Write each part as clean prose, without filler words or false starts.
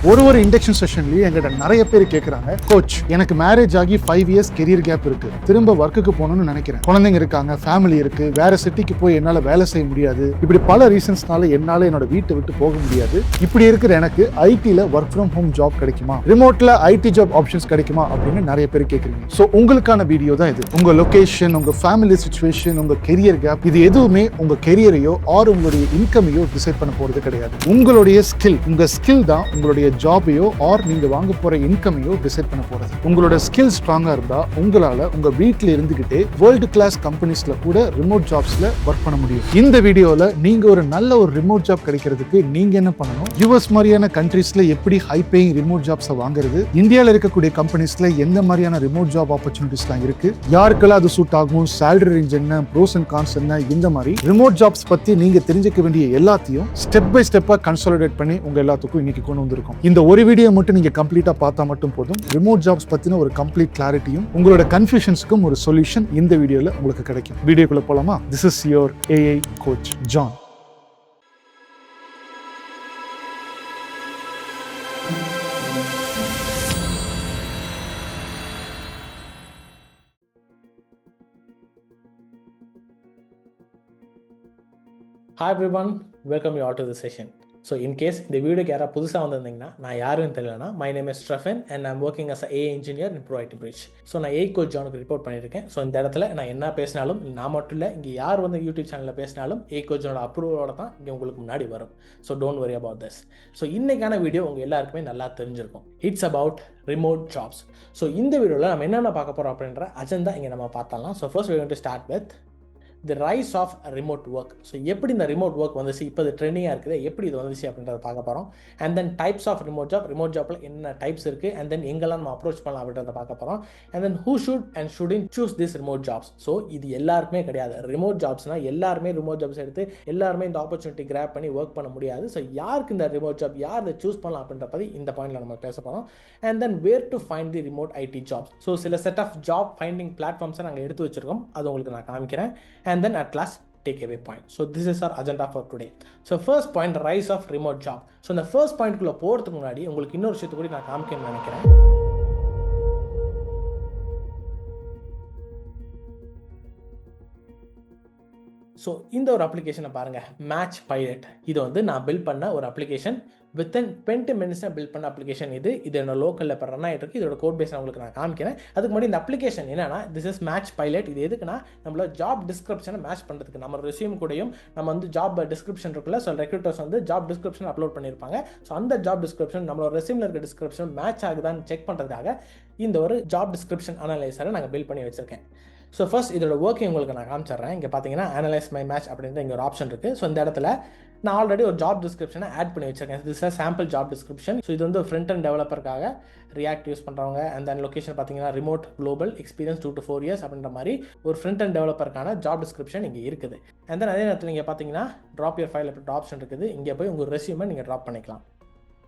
ஒரு இண்டக்ஷன் செஷன்லயே எங்கிட்ட நிறைய பேர் கேட்கறாங்க, கோச் எனக்கு மேரேஜ் ஆகி 5 இயர்ஸ் கெரியர் கேப் இருக்கு, திரும்ப ஒர்க்குக்கு போகணும்னு நினைக்கிறேன், குழந்தைங்க இருக்காங்க, ஃபேமிலி இருக்கு, வேற சிட்டிக்கு போய் என்னால வேலை செய்ய முடியாது, இப்படி பல ரீசன்ஸ்னால என்னால என்னோட வீட்டை விட்டு போக முடியாது, இப்படி இருக்கிற எனக்கு ஐடில ஒர்க் ஃப்ரம் ஹோம் ஜாப் கிடைக்குமா, ரிமோட்ல ஐடி ஜாப் ஆப்ஷன்ஸ் கிடைக்குமா அப்படின்னு நிறைய பேர் கேட்குறீங்க. ஸோ உங்களுக்கான வீடியோ தான் இது. உங்க லொகேஷன், உங்க ஃபேமிலி சிச்சுவேஷன், உங்க கெரியர் கேப், இது எதுவுமே உங்க கெரியரையோ ஆர் உங்களுடைய இன்கமையோ டிசைட் பண்ண போறது கிடையாது. உங்களுடைய ஸ்கில், உங்க ஸ்கில் தான் உங்களுடைய ஜாபையோ ஆர் நீங்க வாங்க போற இன்கமையோ டிசைட் பண்ண போறது. உங்களோட ஸ்கில் ஸ்ட்ராங்கா இருந்தா உங்களால உங்க வீட்ல இருந்துகிட்டே வேர்ல்டு கிளாஸ் கம்பெனிஸ்ல கூட ரிமோட் ஜாப்ஸ்ல ஒர்க் பண்ண முடியும். இந்த வீடியோல நீங்க ஒரு நல்ல ரிமோட் ஜாப் கிடைக்கிறதுக்கு நீங்க என்ன பண்ணணும், யுஎஸ் மாதிரியான கண்ட்ரீஸ்ல எப்படி ஹை பேயிங் ரிமோட் ஜாப்ஸ் வாங்குறது, இந்தியாவில் இருக்கக்கூடிய கம்பெனிஸ்ல எந்த மாதிரியான ரிமோட் ஜாப் ஆப்பர்ச்சுனிட்டிஸ்லாம் இருக்கு, யாருக்கெல்லாம் அது சூட் ஆகும், சேலரி ரேஞ்ச் என்ன, ப்ரோஸ் அண்ட் கான்ஸ் என்ன, இந்த மாதிரி ரிமோட் ஜாப்ஸ் பத்தி நீங்க தெரிஞ்சுக்க வேண்டிய எல்லாத்தையும் ஸ்டெப் பை ஸ்டெப்பா கன்சாலிடேட் பண்ணி உங்க எல்லாத்துக்கும் இன்னைக்கு கொண்டு வந்திருக்கோம். இந்த ஒரு வீடியோ மட்டும் நீங்க கம்ப்ளீட்டா பார்த்தா மட்டும் போதும். ரிமோட் ஜாப்ஸ் பத்தின ஒரு கம்ப்ளீட் கிளாரிட்டியும் உங்களோட கன்ஃபியூஷன்ஸ்க்கும் ஒரு சொல்யூஷன் இந்த வீடியோல உங்களுக்கு கிடைக்கும். வீடியோக்குள்ள போலாமா? This is your AI coach John. Hi everyone, welcome you all to the session. So in case இந்த வீடியோக்கு யாராவது புதுசாக வந்திருந்தீங்கன்னா, நான் யாருன்னு தெரியலனா, my name is Stefan and I'm working as an AI engineer in Pro IT Bridge. So நான் AI coach ஜானுக்கு report பண்ணியிருக்கேன். So இந்த இடத்துல நான் என்ன பேசினாலும், நான் மட்டும் இல்லை, இங்கே யார் வந்து யூடியூப் சேனலில் பேசினாலும் AI கோச் ஜானோட அப்ரூவலோட தான் இங்கே உங்களுக்கு முன்னாடி வரும். So don't worry about this. So இன்னைக்கான வீடியோ உங்கள் எல்லாருக்குமே நல்லா தெரிஞ்சிருக்கும். It's about remote jobs. So இந்த வீடியோவில் நம்ம என்னென்ன பார்க்க போகிறோம் அப்படின்ற அஜெண்டா இங்கே நம்ம பார்த்தலாம். So first we are going to start with the rise of remote work. So எப்படி இந்த ரிமோட் ஒர்க் வந்துச்சு, இப்போ இது ட்ரெண்டிங்காக இருக்குது, எப்படி இது வந்துச்சு அப்படின்றத பார்க்க போகிறோம். And then types of remote ஜாப்பில் என்ன டைப்ஸ் இருக்குது, அண்ட் தென் எங்கெல்லாம் நம்ம அப்ரோச் பண்ணலாம் அப்படின்றத பார்க்க போகிறோம். And then who should and shouldn't choose this remote jobs. So இது எல்லாருக்குமே கிடையாது. ரிமோட் ஜாப்ஸ்னால் எல்லாருமே ரிமோட் ஜாப்ஸ் எடுத்து எல்லாருமே இந்த ஆப்பர்ச்சுனிட்டி கிராப் பண்ணி ஒர்க் பண்ண முடியாது. ஸோ யாருக்கு இந்த ரிமோட் ஜாப், யார் இதை சூஸ் பண்ணலாம் அப்படின்ற பற்றி இந்த பாயிண்டில் நம்ம பேச போகிறோம். And then where to find the remote IT jobs. So சில செட் ஆஃப் ஜாப் ஃபைண்டிங் பிளாட்ஃபார்ம்ஸை நாங்கள் எடுத்து வச்சிருக்கோம், அது உங்களுக்கு நான் காமிக்கிறேன். And then at last takeaway point. So this is our agenda for today. So first point, rise of remote job. So இந்த first point குள்ள போறதுக்கு முன்னாடி உங்களுக்கு இன்னொரு விஷயத்தை கூட நான் காமிக்கணும்னு நினைக்கிறேன். ஸோ இந்த ஒரு அப்ளிகேஷனை பாருங்கள், மேட்ச் பைலட். இது வந்து நான் பில்ட் பண்ண ஒரு அப்ளிகேஷன். வித்தின் 20 minutes பில்ட் பண்ண அப்ளிகேஷன் இது. இது என்னோட லோக்கலில் இப்போ ரன் ஆகிட்டு இருக்கு. இதோட கோட் பேஸ் உங்களுக்கு நான் காமிக்கிறேன். அதுக்கு முன்னாடி இந்த அப்ளிகேஷன் என்னன்னா, திஸ் இஸ் மேட்ச் பைலட். இது எதுக்குன்னா, நம்மளோட ஜாப் டிஸ்கிரிப்ஷனை மேட்ச் பண்ணுறதுக்கு. நம்ம ரெஸ்யூம் கூடயும் நம்ம வந்து ஜாப் டிஸ்கிரிப்ஷன் இருக்குல்ல, ஸோ ரெக்ரூட்டர்ஸ் வந்து ஜாப் டிஸ்கிரிப்ஷன் அப்லோட் பண்ணியிருப்பாங்க. ஸோ அந்த ஜாப் டிஸ்கிரிப்ஷன் நம்மளோட ரெஸ்யூமில் இருக்க டிஸ்கிரிப்ஷன் மேட்ச் ஆகுதான்னு செக் பண்ணுறதுக்காக இந்த ஒரு ஜாப் டிஸ்கிரிப்ஷன் அனலைசரை நாங்கள் பில்ட் பண்ணி வச்சிருக்கேன். ஸோ ஃபர்ஸ்ட் இதோட ஒர்க்கிங் உங்களுக்கு நான் காமிச்சிடுறேன். இங்கே பார்த்தீங்கன்னா அனலைஸ் மை மேட்ச் அப்படின்ற இங்கே ஒரு ஆப்ஷன் இருக்குது. ஸோ இந்த இடத்துல நான் ஆல்ரெடி ஒரு ஜாப் டிஸ்கிரிப்ஷனை ஆட் பண்ணி வச்சிருக்கேன். This is sample job description. So இது வந்து ஃப்ரண்ட் அண்ட் டெவலப்பருக்காக ரியாக்ட் யூஸ் பண்ணுறவங்க. அண்ட் தென் லொக்கேஷன் பார்த்தீங்கன்னா remote global experience 2 to 4 years அப்படின்ற மாதிரி ஒரு ஃப்ரண்ட் அண்ட் டெவலப்பருக்கான ஜாப் டிஸ்கிரிப்ஷன் இங்கே இருக்குது. அண்ட் தென் அதே நேரத்தில் இங்கே பார்த்தீங்கன்னா ட்ராப் யுவர் ஃபைல் அப்படின்ற ஆப்ஷன் இருக்குது. இங்கே போய் உங்கள் ரெஸ்யூமை நீங்கள் ட்ராப் பண்ணிக்கலாம்.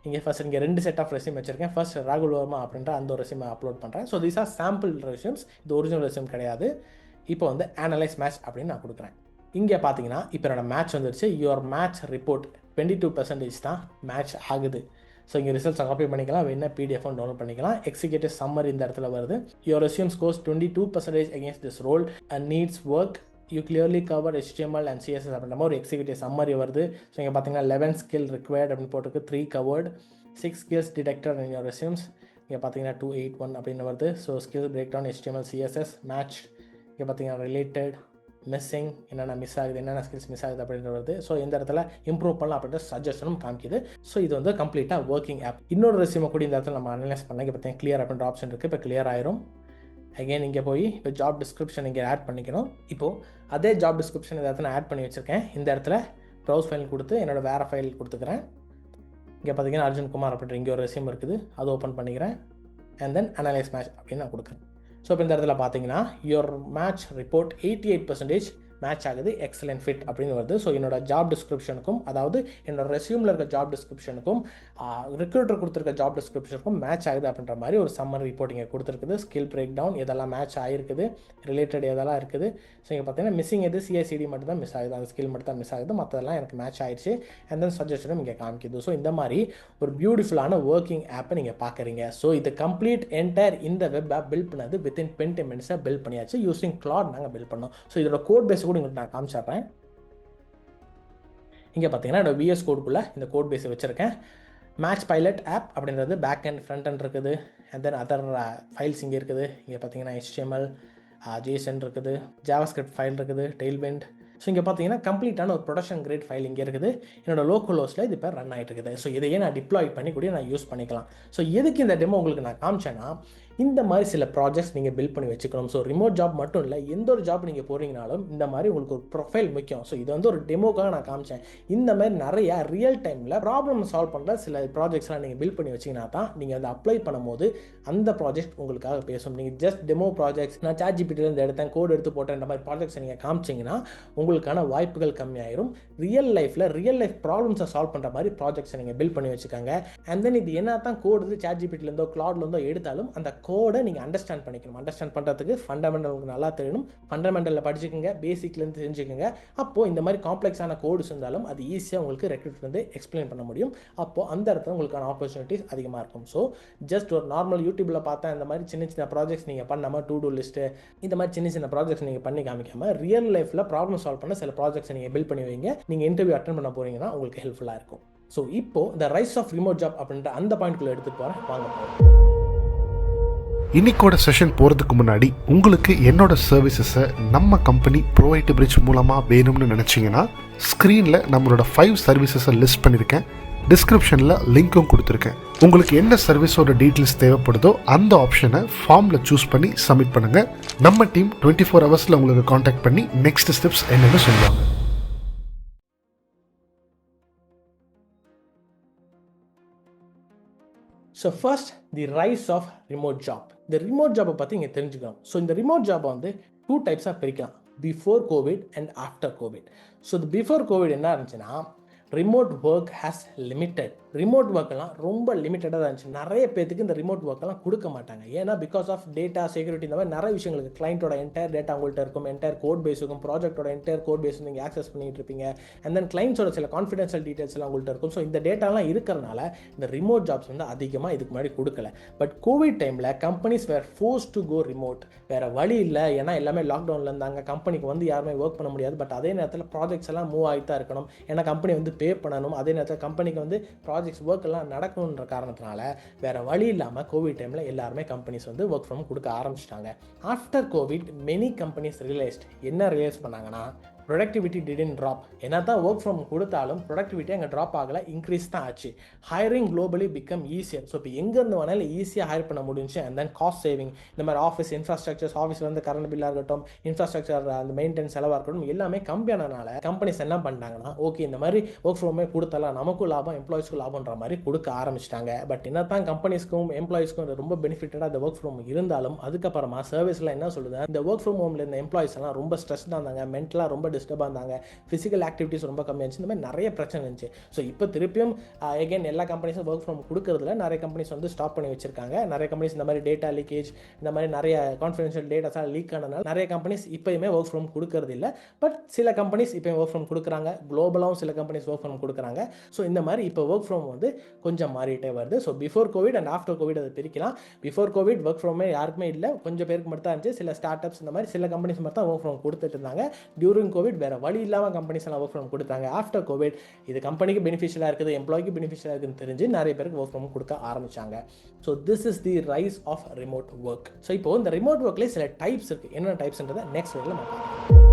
இங்கே ஃபர்ஸ்ட் இங்கே 2 செட் ஆஃப் ரெஸ்யூம் வச்சிருக்கேன். ஃபர்ஸ்ட் ராகுல் வர்மா அப்படின்ற அந்த ஒரு ரெஸ்யூமை அப்லோட் பண்ணுறேன். So these R sample resumes. இது ஒரிஜினல் ரெஸ்யூம் கிடையாது. இப்போ வந்து அனலைஸ் மேட்ச் அப்படின்னு நான் கொடுக்குறேன். இங்கே பார்த்தீங்கன்னா இப்போ என்னோட மேட்ச் வந்துருச்சு. யுவர் மேட்ச் ரிப்போர்ட் 22% தான் மேட்ச் ஆகுது. ஸோ இங்கே ரிசல்ட்ஸ் காப்பி பண்ணிக்கலாம், வேணா PDF டவுன்லோட் பண்ணிக்கலாம். எக்ஸிக்யூட்டிவ் சம்மரி இந்த இடத்துல வருது. Your resume scores 22% against this role and needs work. You clearly cover HTML and CSS அப்படின்ற மாதிரி ஒரு எக்ஸிக்யூட்டிவ் சம்மரி வருது. ஸோ இங்கே பார்த்தீங்கன்னா 11 ஸ்கில் ரிக்வயர்ட் அப்படின்னு போட்டுருக்கு, 3 covered, 6 skills detected in your resumes. இங்கே பார்த்தீங்கன்னா 281 அப்படின்னு வருது. So skill break down HTML CSS match. இங்கே பார்த்தீங்கன்னா ரிலேட்டட், மிஸ்ஸிங், என்னென்ன மிஸ் ஆகுது, என்னென்ன ஸ்கில்ஸ் மிஸ் ஆகுது அப்படின்றது வருது. ஸோ இந்த இடத்துல இம்ப்ரூவ் பண்ணலாம் அப்படின்ற சஜஷனும் காமிக்குது. ஸோ இது வந்து கம்ப்ளீட்டாக ஒர்க்கிங் ஆப். இன்னொரு ரெஸ்யூமை கூட இந்த இடத்துல நம்ம அனலைஸ் பண்ணலாம். இங்கே பார்த்தீங்கன்னா கிளியர் அப்படின்ற ஆப்ஷன் இருக்குது. இப்போ கிளியர் ஆயிரும். அகைன் இங்கே போய் இப்போ ஜாப் டிஸ்கிரிப்ஷன் இங்கே ஆட் பண்ணிக்கணும். இப்போது அதே ஜாப் டிஸ்கிரிப்ஷன் இந்த இடத்துல ஆட் பண்ணி வச்சுருக்கேன். இந்த இடத்துல ப்ரௌஸ் ஃபைல் கொடுத்து என்னோட வேறு ஃபைல் கொடுத்துக்கிறேன். இங்கே பார்த்தீங்கன்னா அர்ஜுன் குமார் அப்படின்ற இங்கே ஒரு ரெஸ்யூம் இருக்குது, அது ஓப்பன் பண்ணிக்கிறேன். அண்ட் தென் அனலைஸ் மேட்ச் அப்படின்னு நான் கொடுக்குறேன். ஸோ இப்போ இந்த இடத்துல பார்த்தீங்கன்னா யுவர் மேட்ச் ரிப்போர்ட் 88% மேட்ச் ஆகுது, எக்ஸலன்ட் ஃபிட் அப்படின்னு வருது. ஸோ என்னோட ஜாப் டிஸ்கிரிப்ஷனுக்கும், அதாவது என்னோட ரெஸ்யூமில் இருக்க ஜாப் டிஸ்கிரிப்ஷனுக்கும் ரிக்ரூட்டர் கொடுத்துருக்க ஜாப் டிஸ்கிரிப்ஷனுக்கும் மேட்ச் ஆகுது அப்படின்ற மாதிரி ஒரு சம்மர் ரிப்போர்ட் இங்கே கொடுத்துருக்குது. ஸ்கில் பிரேக் டவுன் எதெல்லாம் மேட்ச் ஆகிருக்குது, ரிலேட்டட் எதெல்லாம் இருக்குது. ஸோ இங்கே பார்த்தீங்கன்னா மிஸ்ஸிங் எது CICD மட்டும் தான் மிஸ் ஆகுது, அந்த ஸ்கில் மட்டும் தான் மிஸ் ஆகுது, மற்றதெல்லாம் எனக்கு மேட்ச் ஆயிடுச்சு. அண்ட் தென் சஜஷனும் இங்கே காமிக்குது. ஸோ இந்த மாதிரி ஒரு பியூட்டிஃபுல்லான ஒர்க்கிங் ஆப்பை நீங்கள் பார்க்குறீங்க. ஸோ இது கம்ப்ளீட் என்டையர் இந்த வெப் ஆப் பில்ட் பண்ணது வித்தின் 20 மினிட்ஸாக பில்ட் பண்ணியாச்சு. யூஸிங் Claude நாங்கள் பில்ட் பண்ணோம். ஸோ இதோட கோட் பேஸ் கூட உங்களுக்கு நான் காமிச்சிடுறேன். இங்கே பார்த்தீங்கன்னா என்னோட VS கோடுக்குள்ளே இந்த கோட் பேஸை வச்சுருக்கேன். மேட்ச் பைலட் ஆப் அப்படின்றது பேக் அண்ட் ஃப்ரண்ட் அண்ட் இருக்குது. அண்ட் தென் அதர் ஃபைல்ஸ் இங்கே இருக்குது. இங்கே பார்த்தீங்கன்னா HTML, JSON இருக்குது, JavaScript ஃபைல் இருக்குது, Tailwind. ஸோ இங்கே பார்த்தீங்கன்னா கம்ப்ளீட்டான ஒரு ப்ரொடக்ஷன் கிரேட் ஃபைல் இங்கே இருக்குது. என்னோட லோக்கல் ஹோஸ்ட்டில் இது இப்போ ரன் ஆகிட்டு இருக்குது. ஸோ இதையே நான் டிப்ளாய் பண்ணி கூட நான் யூஸ் பண்ணிக்கலாம். ஸோ எதுக்கு இந்த டெமோ உங்களுக்கு நான் காமிச்சேன்னா, இந்த மாதிரி சில ப்ராஜெக்ட்ஸ் நீங்கள் பில்ட் பண்ணி வச்சுக்கணும். ஸோ ரிமோட் ஜாப் மட்டும் இல்லை, எந்த ஒரு ஜாப் நீங்கள் போகிறீங்கனாலும் இந்த மாதிரி உங்களுக்கு ஒரு ப்ரொஃபைல் முக்கியம். ஸோ இது வந்து ஒரு டெமோக்காக நான் காமிச்சேன். இந்த மாதிரி நிறைய ரியல் டைமில் ப்ராப்ளம் சால்வ் பண்ணுற சில ப்ராஜெக்ட்ஸ்லாம் நீங்கள் பில்ட் பண்ணி வச்சிங்கன்னா தான் நீங்கள் வந்து அப்ளை பண்ணும்போது அந்த ப்ராஜெக்ட் உங்களுக்காக பேசும். நீங்கள் ஜஸ்ட் டெமோ ப்ராஜெக்ட்ஸ், நான் ChatGPTலேருந்து எடுத்தேன், கோட் எடுத்து போட்டேன், இந்த மாதிரி ப்ராஜெக்ட்ஸை நீங்கள் காமிச்சிங்கன்னா உங்களுக்கான வாய்ப்புகள் கம்மியாயிரும். ரியல் லைஃப் ப்ராப்ளம்ஸை சால்வ் பண்ணுற மாதிரி ப்ராஜெக்ட்ஸை நீங்கள் பில்ட் பண்ணி வச்சுக்கோங்க. அண்ட் தென் இது என்ன தான் கோடு வந்து ChatGPTலேருந்தோ Claudeலேருந்தோ எடுத்தாலும் அந்த கோடை நீங்கள் அண்டர்ஸ்டாண்ட் பண்ணிக்கணும். அண்டர்ஸ்டாண்ட் பண்ணுறதுக்கு ஃபண்டமெண்டல் உங்களுக்கு நல்லா தெரியணும். ஃபண்டமெண்டலில் படிச்சுக்கோங்க, பேசிக்லேருந்து தெரிஞ்சுக்கோங்க. அப்போது இந்த மாதிரி காம்ப்ளெக்ஸான கோட்ஸ் இருந்தாலும் அது ஈஸியாக உங்களுக்கு ரெக்ரூட் வந்து எக்ஸ்பிளைன் பண்ண முடியும். அப்போது அந்த இடத்துல உங்களுக்கான ஆப்பர்ச்சுனிட்டிஸ் அதிகமாக இருக்கும். ஸோ ஜஸ்ட் ஒரு நார்மல் யூடியூப்பில் பார்த்தா இந்த மாதிரி சின்ன சின்ன ப்ராஜெக்ட்ஸ் நீங்கள் பண்ணாமல், டூ டூ லிஸ்ட்டு இந்த மாதிரி சின்ன சின்ன ப்ராஜெக்ட்ஸ் நீங்கள் பண்ணி காமிக்காமல் ரியல் லைஃப்பில் ப்ராப்ளம் சால்வ் பண்ண சில ப்ராஜெக்ட்ஸை நீங்கள் பில்ட் பண்ணி வைங்க. நீங்கள் இன்டர்வியூ அட்டென்ட் பண்ண போகிறீங்கன்னா உங்களுக்கு ஹெல்ப்ஃபுல்லாக இருக்கும். ஸோ இப்போது இந்த ரைஸ் ஆஃப் ரிமோட் ஜாப் அப்படின்ற அந்த பாயிண்ட்குள்ளே எடுத்துகிட்டு போகிறேன், வாங்க போகிறோம். இன்னைக்கோட செஷன் போகிறதுக்கு முன்னாடி உங்களுக்கு என்னோட சர்வீசஸை நம்ம கம்பெனி ப்ரோவைட் பிரிட்ஜ் மூலமாக வேணும்னு நினச்சிங்கன்னா ஸ்க்ரீனில் நம்மளோட 5 சர்வீசஸை லிஸ்ட் பண்ணியிருக்கேன். டிஸ்கிரிப்ஷனில் லிங்க்கும் கொடுத்துருக்கேன். உங்களுக்கு என்ன சர்வீஸோட டீட்டெயில்ஸ் தேவைப்படுதோ அந்த ஆப்ஷனை ஃபார்மில் சூஸ் பண்ணி சப்மிட் பண்ணுங்கள். நம்ம டீம் 24 ஹவர்ஸில் உங்களுக்கு காண்டாக்ட் பண்ணி நெக்ஸ்ட் ஸ்டெப்ஸ் என்னென்னு சொல்லுவாங்க. So first the rise of remote job. இந்த ரிமோட் ஜாப்பை பற்றி இங்கே தெரிஞ்சுக்கணும். ஸோ இந்த ரிமோட் ஜாப்பை வந்து 2 டைப்ஸாக பிரிக்கலாம், before Covid and after Covid. So இந்த பிஃபோர் கோவிட் என்ன இருந்துச்சுன்னா, remote work has limited. Remote ஒர்க்கெல்லாம் ரொம்ப லிமிட்டடாக தான் இருந்துச்சு. நிறைய பேருக்கு இந்த ரிமோட் ஒர்க்கெல்லாம் கொடுக்க மாட்டாங்க. ஏன்னா பிகாஸ் ஆஃப் டேட்டா செக்யூரிட்டி, இந்த மாதிரி நிறைய விஷயங்களுக்கு கிளைண்ட்டோட என்டையர் டேட்டா உங்கள்கிட்ட இருக்கும், என்டையர் கோட் பேஸ் இருக்கும், ப்ராஜெக்டோட என்டையர் கோட் பேஸ் நீங்கள் ஆக்சஸ் பண்ணிட்டு இருப்பீங்க. அண்ட் தென் கிளைண்ட்ஸோட சில கான்ஃபிடென்ஷியல் டீட்டெயில்ஸ் எல்லாம் உங்கள்கிட்ட இருக்கும். ஸோ இந்த டேட்டாலாம் இருக்கிறனால இந்த ரிமோட் ஜாப்ஸ் வந்து அதிகமாக இதுக்கு முன்னாடி கொடுக்கல. பட் கோவிட் டைமில் companies were forced to go remote. வேறு வழி இல்லை, ஏன்னா எல்லாமே லாக்டவுனில் இருந்தாங்க. கம்பெனிக்கு வந்து யாருமே ஒர்க் பண்ண முடியாது. பட் அதே நேரத்தில் ப்ராஜெக்ட்ஸ் எல்லாம் மூவ் ஆகிட்டு தான் இருக்கணும். ஏன்னா கம்பெனி வந்து பே பண்ணணும். அதே நேரத்தில் கம்பெனிக்கு வந்து ப்ராஜெக்ட்ஸ் ஒர்க் எல்லாம் நடக்கணுன்ற காரணத்தினால வேறு வழி இல்லாமல் கோவிட் டைமில் எல்லாருமே கம்பெனிஸ் வந்து ஒர்க் ஃப்ரம் கொடுக்க ஆரம்பிச்சிட்டாங்க. After Covid many companies realise பண்ணாங்கன்னா, ப்ரொடக்டிவிட்டி டிடன்ட் ட்ராப். என்ன தான் ஒர்க் ஃப்ரம் கொடுத்தாலும் ப்ரொடக்டிவிட்டி அங்கே ட்ராப் ஆகலை, இன்க்ரீஸ் தான் ஆச்சு. Hiring globally become easier. So இப்போ எங்கேருந்து வேணாலும் ஈஸியாக ஹைர் பண்ண முடிஞ்சு. அண்ட் தென் காஸ்ட் சேவிங், இந்த மாதிரி ஆஃபீஸ் இன்ஃப்ராஸ்ட்ரக்சர்ஸ், ஆஃபீஸில் வந்து கரண்ட் பில்லாக இருக்கட்டும், இன்ஃப்ராஸ்ட்ரக்சர் அந்த மெயின்டெனன்ஸ் செலவாக இருக்கட்டும், எல்லாமே கம்மியானனால கம்பெனிஸ் என்ன பண்ணிட்டாங்கன்னா, ஓகே இந்த மாதிரி ஒர்க் ஃப்ரமே கொடுத்தாலாம் நமக்கும் லாபம், எம்ப்ளாயிஸ்க்கும் லாபம்ன்ற மாதிரி கொடுக்க ஆரம்பிச்சிட்டாங்க. பட் என்ன தான் கம்பெனிஸ்க்கும் எம்ப்ளாயிஸ்க்கும் ரொம்ப பெனிஃபிட்டடாக அந்த ஒர்க் ஃப்ரம் இருந்தாலும் அதுக்கப்புறமா சர்வீஸில் என்ன சொல்லுது, இந்த ஒர்க் ஃப்ரம் ஹோமில் இந்த எம்ப்ளாயிஸ் எல்லாம் ரொம்ப ஸ்ட்ரெஸ் தான் இருந்தாங்க, மென்டலாக ரொம்ப டிஸ்டர்பாக இருந்தாங்க, ஃபிசிக்கல் ஆக்டிவிட்டிஸ் ரொம்ப கம்மியாச்சு, இந்த மாதிரி நிறைய பிரச்சனை இருந்துச்சு. ஸோ இப்போ திருப்பியும் அகைன் எல்லா கம்பெனிஸும் ஒர்க் ஃப்ரம் கொடுக்கறதுல நிறைய கம்பெனிஸ் வந்து ஸ்டாப் பண்ணி வச்சிருக்காங்க. நிறைய கம்பெனிஸ் இந்த மாதிரி டேட்டா லீக்கேஜ், இந்த மாதிரி நிறைய கான்ஃபிடென்ஷியல் டேட்டாஸாக லீக் ஆனதுனால நிறைய கம்பெனிஸ் இப்போயுமே ஒர்க் ஃப்ரம் கொடுக்கறது இல்லை. பட் சில கம்பெனிஸ் இப்போயும் ஒர்க் ஃப்ரம் கொடுக்குறாங்க, குளோபலாகவும் சில கம்பெனிஸ் ஒர்க் ஃப்ரம் கொடுக்குறாங்க. ஸோ இந்த மாதிரி இப்போ ஒர்க் ஃப்ரம் வந்து கொஞ்சம் மாறிட்டே வருது. So before Covid and after Covid அதை பிரிக்கலாம். பிஃபோர் கோவிட் ஒர்க் ஃப்ரமே யாருக்குமே இல்லை, கொஞ்சம் பேருக்கு மட்டும் தான் இருந்துச்சு. சில ஸ்டார்ட் அப்ஸ் இந்த மாதிரி சில கம்பெனிஸ் மட்டும் தான் ஒர்க் ஃப்ரம் கொடுத்துட்டு இருந்தாங்க. டியூரிங் கோவிட் வேறு வழி இல்லாமல் கம்பெனிஸ் எல்லாம் ஒர்க் ஃப்ரம் கொடுத்தாங்க. ஆஃப்டர் கோவிட் இது கம்பெனிக்கு பெனிஃபிஷியலாக இருக்குது, எம்ப்ளாய்க்கு பெனிஃபிஷியலாக இருக்குன்னு தெரிஞ்சு நிறைய பேருக்கு ஒர்க் ஃப்ரம் கொடுக்க ஆரம்பிச்சாங்க. So this is the rise of remote work. So இப்போ இந்த ரிமோட் ஒர்க்லேயே சில டைப்ஸ் இருக்குது. என்னென்ன டைப்ஸ்ன்றதை நெக்ஸ்ட் வீடியோவில் நம்ம பார்க்கலாம்.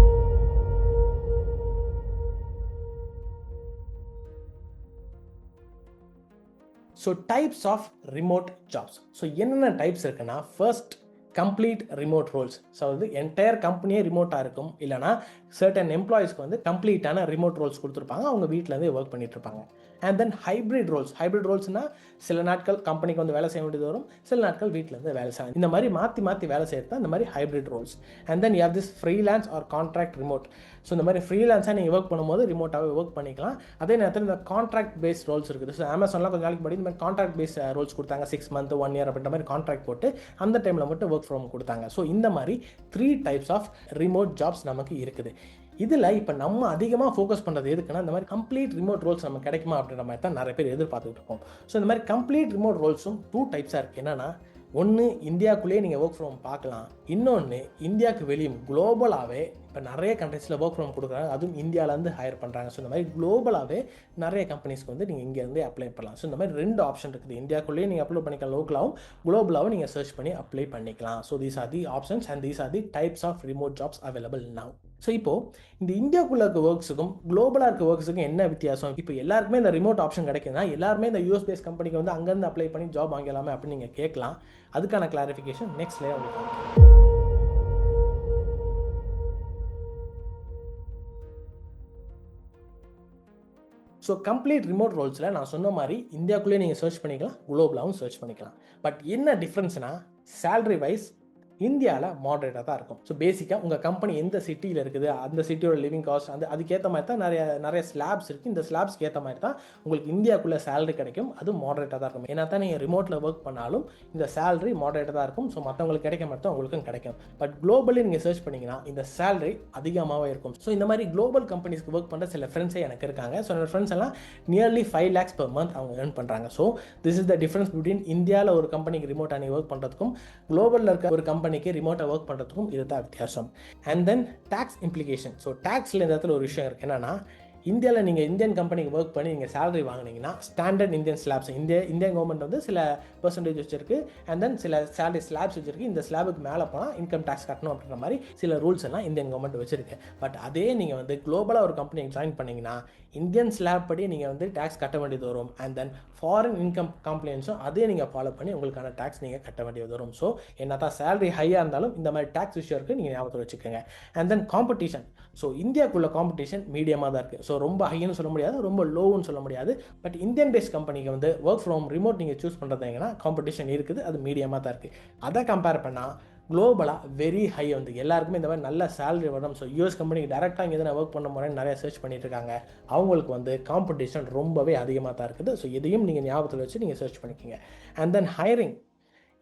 So types of remote jobs. So என்னென்ன டைப்ஸ் இருக்குன்னா, first complete remote roles. So வந்து என்டையர் கம்பெனியே ரிமோட்டாக இருக்கும், இல்லைனா சர்டன் எம்ப்ளாயிஸ்க்கு வந்து கம்ப்ளீட்டான ரிமோட் ரோல்ஸ் கொடுத்துருப்பாங்க, அவங்க வீட்டிலேருந்து ஒர்க் பண்ணிட்டு இருப்பாங்க. அண்ட் தென் ஹைப்ரிட் ரோல்ஸ்னால் சில நாட்கள் கம்பெனிக்கு வந்து வேலை செய்ய வேண்டியது வரும், சில நாட்கள் வீட்டில் இருந்து வேலை செய்யணும். இந்த மாதிரி மாற்றி வேலை செய்யறது தான் இந்த மாதிரி hybrid roles. And then you have this freelance or contract remote. So இந்த மாதிரி ஃப்ரீலான்ஸாக நீங்கள் ஒர்க் பண்ணும்போது ரிமோட்டாகவே ஒர்க் பண்ணிக்கலாம். அதே நேரத்தில் இந்த கான்ட்ராக்ட் பேஸ்ட் ரோல்ஸ் இருக்குது. ஸோ அமேசான்லாம் கொஞ்சம் நாளைக்கு முன்னாடி இந்த மாதிரி கான்ட்ராக்ட் பேஸ்ட் ரோல்ஸ் கொடுத்தாங்க. 6 months 1 year அப்படின்ற மாதிரி கான்ட்ராக்ட் போட்டு அந்த டைமில் மட்டும் ஒர்க் ஃப்ரம் கொடுத்தாங்க. ஸோ இந்த மாதிரி 3 types ஆஃப் ரிமோட் ஜாப்ஸ் நமக்கு இருக்குது. இதில் இப்போ நம்ம அதிகமாக ஃபோக்கஸ் பண்ணுறது எதுக்குன்னா, இந்த மாதிரி கம்ப்ளீட் ரிமோட் ரோல்ஸ் நம்ம கிடைக்குமா அப்படின்ற மாதிரி தான் நிறைய பேர் எதிர்பார்த்துட்டு இருக்கோம். ஸோ இந்த மாதிரி கம்ப்ளீட் ரிமோட் ரோல்ஸும் 2 types இருக்குது. என்னென்னா, ஒன்று இந்தியாவுக்குள்ளேயே நீங்கள் ஒர்க் ஃப்ரம் பார்க்கலாம், இன்னொன்று இந்தியாவுக்கு வெளியும் குளோபலாகவே இப்போ நிறைய கண்ட்ரீஸில் ஒர்க் ஃப்ரம் கொடுக்குறாங்க, அதுவும் இந்தியாவிலேருந்து ஹையர் பண்ணுறாங்க. ஸோ இந்த மாதிரி குளோபலாகவே நிறைய கம்பெனிஸ்க்கு வந்து நீங்கள் இங்கேருந்து அப்ளை பண்ணலாம். ஸோ இந்த மாதிரி 2 ஆப்ஷன் இருக்குது. இந்தியாவுக்குள்ளேயே நீங்கள் அப்ளை பண்ணிக்கலாம், லோக்கலாகவும் குளோபலாகவும் நீங்கள் சர்ச் பண்ணி அப்ளை பண்ணிக்கலாம். So these are the options and these are the types of remote jobs available now. So இப்போது இந்த இந்தியாவுக்குள்ள இருக்க ஒர்க்ஸுக்கும் குளோபலாக இருக்க ஒர்க்ஸுக்கும் என்ன வித்தியாசம்? இப்போ எல்லாருக்குமே இந்த ரிமோட் ஆப்ஷன் கிடைக்குதுன்னா எல்லாருமே இந்த யூஎஸ் பேஸ் கம்பெனிக்கு வந்து அங்கேருந்து அப்ளை பண்ணி ஜாப் வாங்கலாமே அப்படின்னு நீங்கள் கேட்கலாம். அதுக்கான கிளாரிஃபிகேஷன் நெக்ஸ்ட்லேயே உங்களுக்கு. ஸோ கம்ப்ளீட் ரிமோட் ரோல்ஸில் நான் சொன்ன மாதிரி இந்தியாவுக்குள்ளேயே நீங்கள் சர்ச் பண்ணிக்கலாம், குளோபலாகவும் சர்ச் பண்ணிக்கலாம். பட் என்ன டிஃப்ரென்ஸ்னால், சேலரி வைஸ் இந்தியாவில் மாடரேட்டாக தான் இருக்கும். ஸோ பேசிக்காக உங்கள் கம்பெனி எந்த சிட்டியில் இருக்குது, அந்த சிட்டியோட லிவிங் காஸ்ட் அதுக்கேற்ற மாதிரி தான் நிறைய ஸ்லாப்ஸ் இருக்குது. இந்த ஸ்லாப்ஸ்க்கு ஏற்ற மாதிரி தான் உங்களுக்கு இந்தியாவுக்குள்ளே சேலரி கிடைக்கும். அது மாடரேட்டாக தான் இருக்கும். ஏன்னா தான் நீங்கள் ரிமோட்டில் ஒர்க் பண்ணாலும் இந்த சேலரி மாடரேட்டாக தான் இருக்கும். ஸோ மற்றவங்களுக்கு கிடைக்க மாதிரி தான் உங்களுக்கும் கிடைக்கும். பட் குளோபலி நீங்கள் சர்ச் பண்ணிங்கன்னா இந்த சேலரி அதிகமாகவே இருக்கும். ஸோ இந்த மாதிரி குளோபல் கம்பெனிஸ்க்கு ஒர்க் பண்ணுற சில ஃப்ரெண்ட்ஸே எனக்கு இருக்காங்க. ஸோ என்னோட ஃப்ரெண்ட்ஸ் எல்லாம் நியர்லி 5 lakhs per month அவங்க earn பண்ணுறாங்க. So this is the difference between இந்தியாவில் ஒரு கம்பெனிக்கு ரிமோட்டாக நீங்கள் ஒர்க் பண்ணுறதுக்கும் குளோபலில் இருக்க ஒரு கம்பெனிக்கு ரிமோட்டாக ஒர்க் பண்ணுறதுக்கும் இதுதான் வித்தியாசம். And then tax implication. So டேக்ஸில் இந்த இடத்துல ஒரு விஷயம் இருக்குது. என்னன்னா, இந்தியாவில் நீங்கள் இந்தியன் கம்பெனிக்கு ஒர்க் பண்ணி நீங்கள் சேலரி வாங்கினீங்கன்னா standard Indian slabs Indian government வந்து சில பெர்சன்டேஜ் வச்சிருக்கு. அண்ட் தென் சில சேலரி ஸ்லாப்ஸ் வச்சிருக்கு. இந்த ஸ்லாபுக்கு மேலே போனால் இன்கம் டேக்ஸ் கட்டணும் அப்படின்ற மாதிரி சில ரூல்ஸ் எல்லாம் இந்தியன் கவர்மெண்ட் வச்சிருக்கு. பட் அதே நீங்கள் வந்து குளோபலாக ஒரு கம்பெனிக்கு ஜாயின் பண்ணிங்கன்னா இந்தியன் ஸ்லாப் படி நீங்கள் வந்து டேக்ஸ் கட்ட வேண்டியது வரும். அண்ட் தென் ஃபாரின் இன்கம் காம்ப்ளைன்ஸும் அதே நீங்கள் ஃபாலோ பண்ணி உங்களுக்கான டேக்ஸ் நீங்கள் கட்ட வேண்டியது வரும். ஸோ என்ன தான் சேலரி ஹையாக இருந்தாலும் இந்த மாதிரி டேக்ஸ் விஷயம் இருக்குது, நீங்கள் ஞாபகத்தில் வச்சுக்கோங்க. And then competition. ஸோ இந்தியாவுக்குள்ள காம்படிஷன் மீடியமாக தான் இருக்குது. ஸோ ரொம்ப ஹைன்னு சொல்ல முடியாது, ரொம்ப லோவுன்னு சொல்ல முடியாது. பட் இந்தியன் பேஸ்ட் கம்பெனிக்கு வந்து ஒர்க் ஃப்ரம் ரிமோட் நீங்கள் சூஸ் பண்ணுறதுங்கன்னா காம்படிஷன் இருக்குது, அது மீடியமாக தான் இருக்குது. அதை கம்பேர் பண்ணால் குளோபலாக வெரி ஹை வந்து எல்லாருக்குமே இந்த மாதிரி நல்ல சேலரி வரும். ஸோ யூஎஸ் கம்பெனிக்கு டேரெக்டாக இங்கே நான் ஒர்க் பண்ண போகிறேன்னு நிறைய சர்ச் பண்ணிட்டு இருக்காங்க. அவங்களுக்கு வந்து காம்படிஷன் ரொம்பவே அதிகமாக தான் இருக்குது. ஸோ இதையும் நீங்கள் ஞாபகத்தில் வச்சு நீங்கள் சர்ச் பண்ணிக்கோங்க. And then hiring.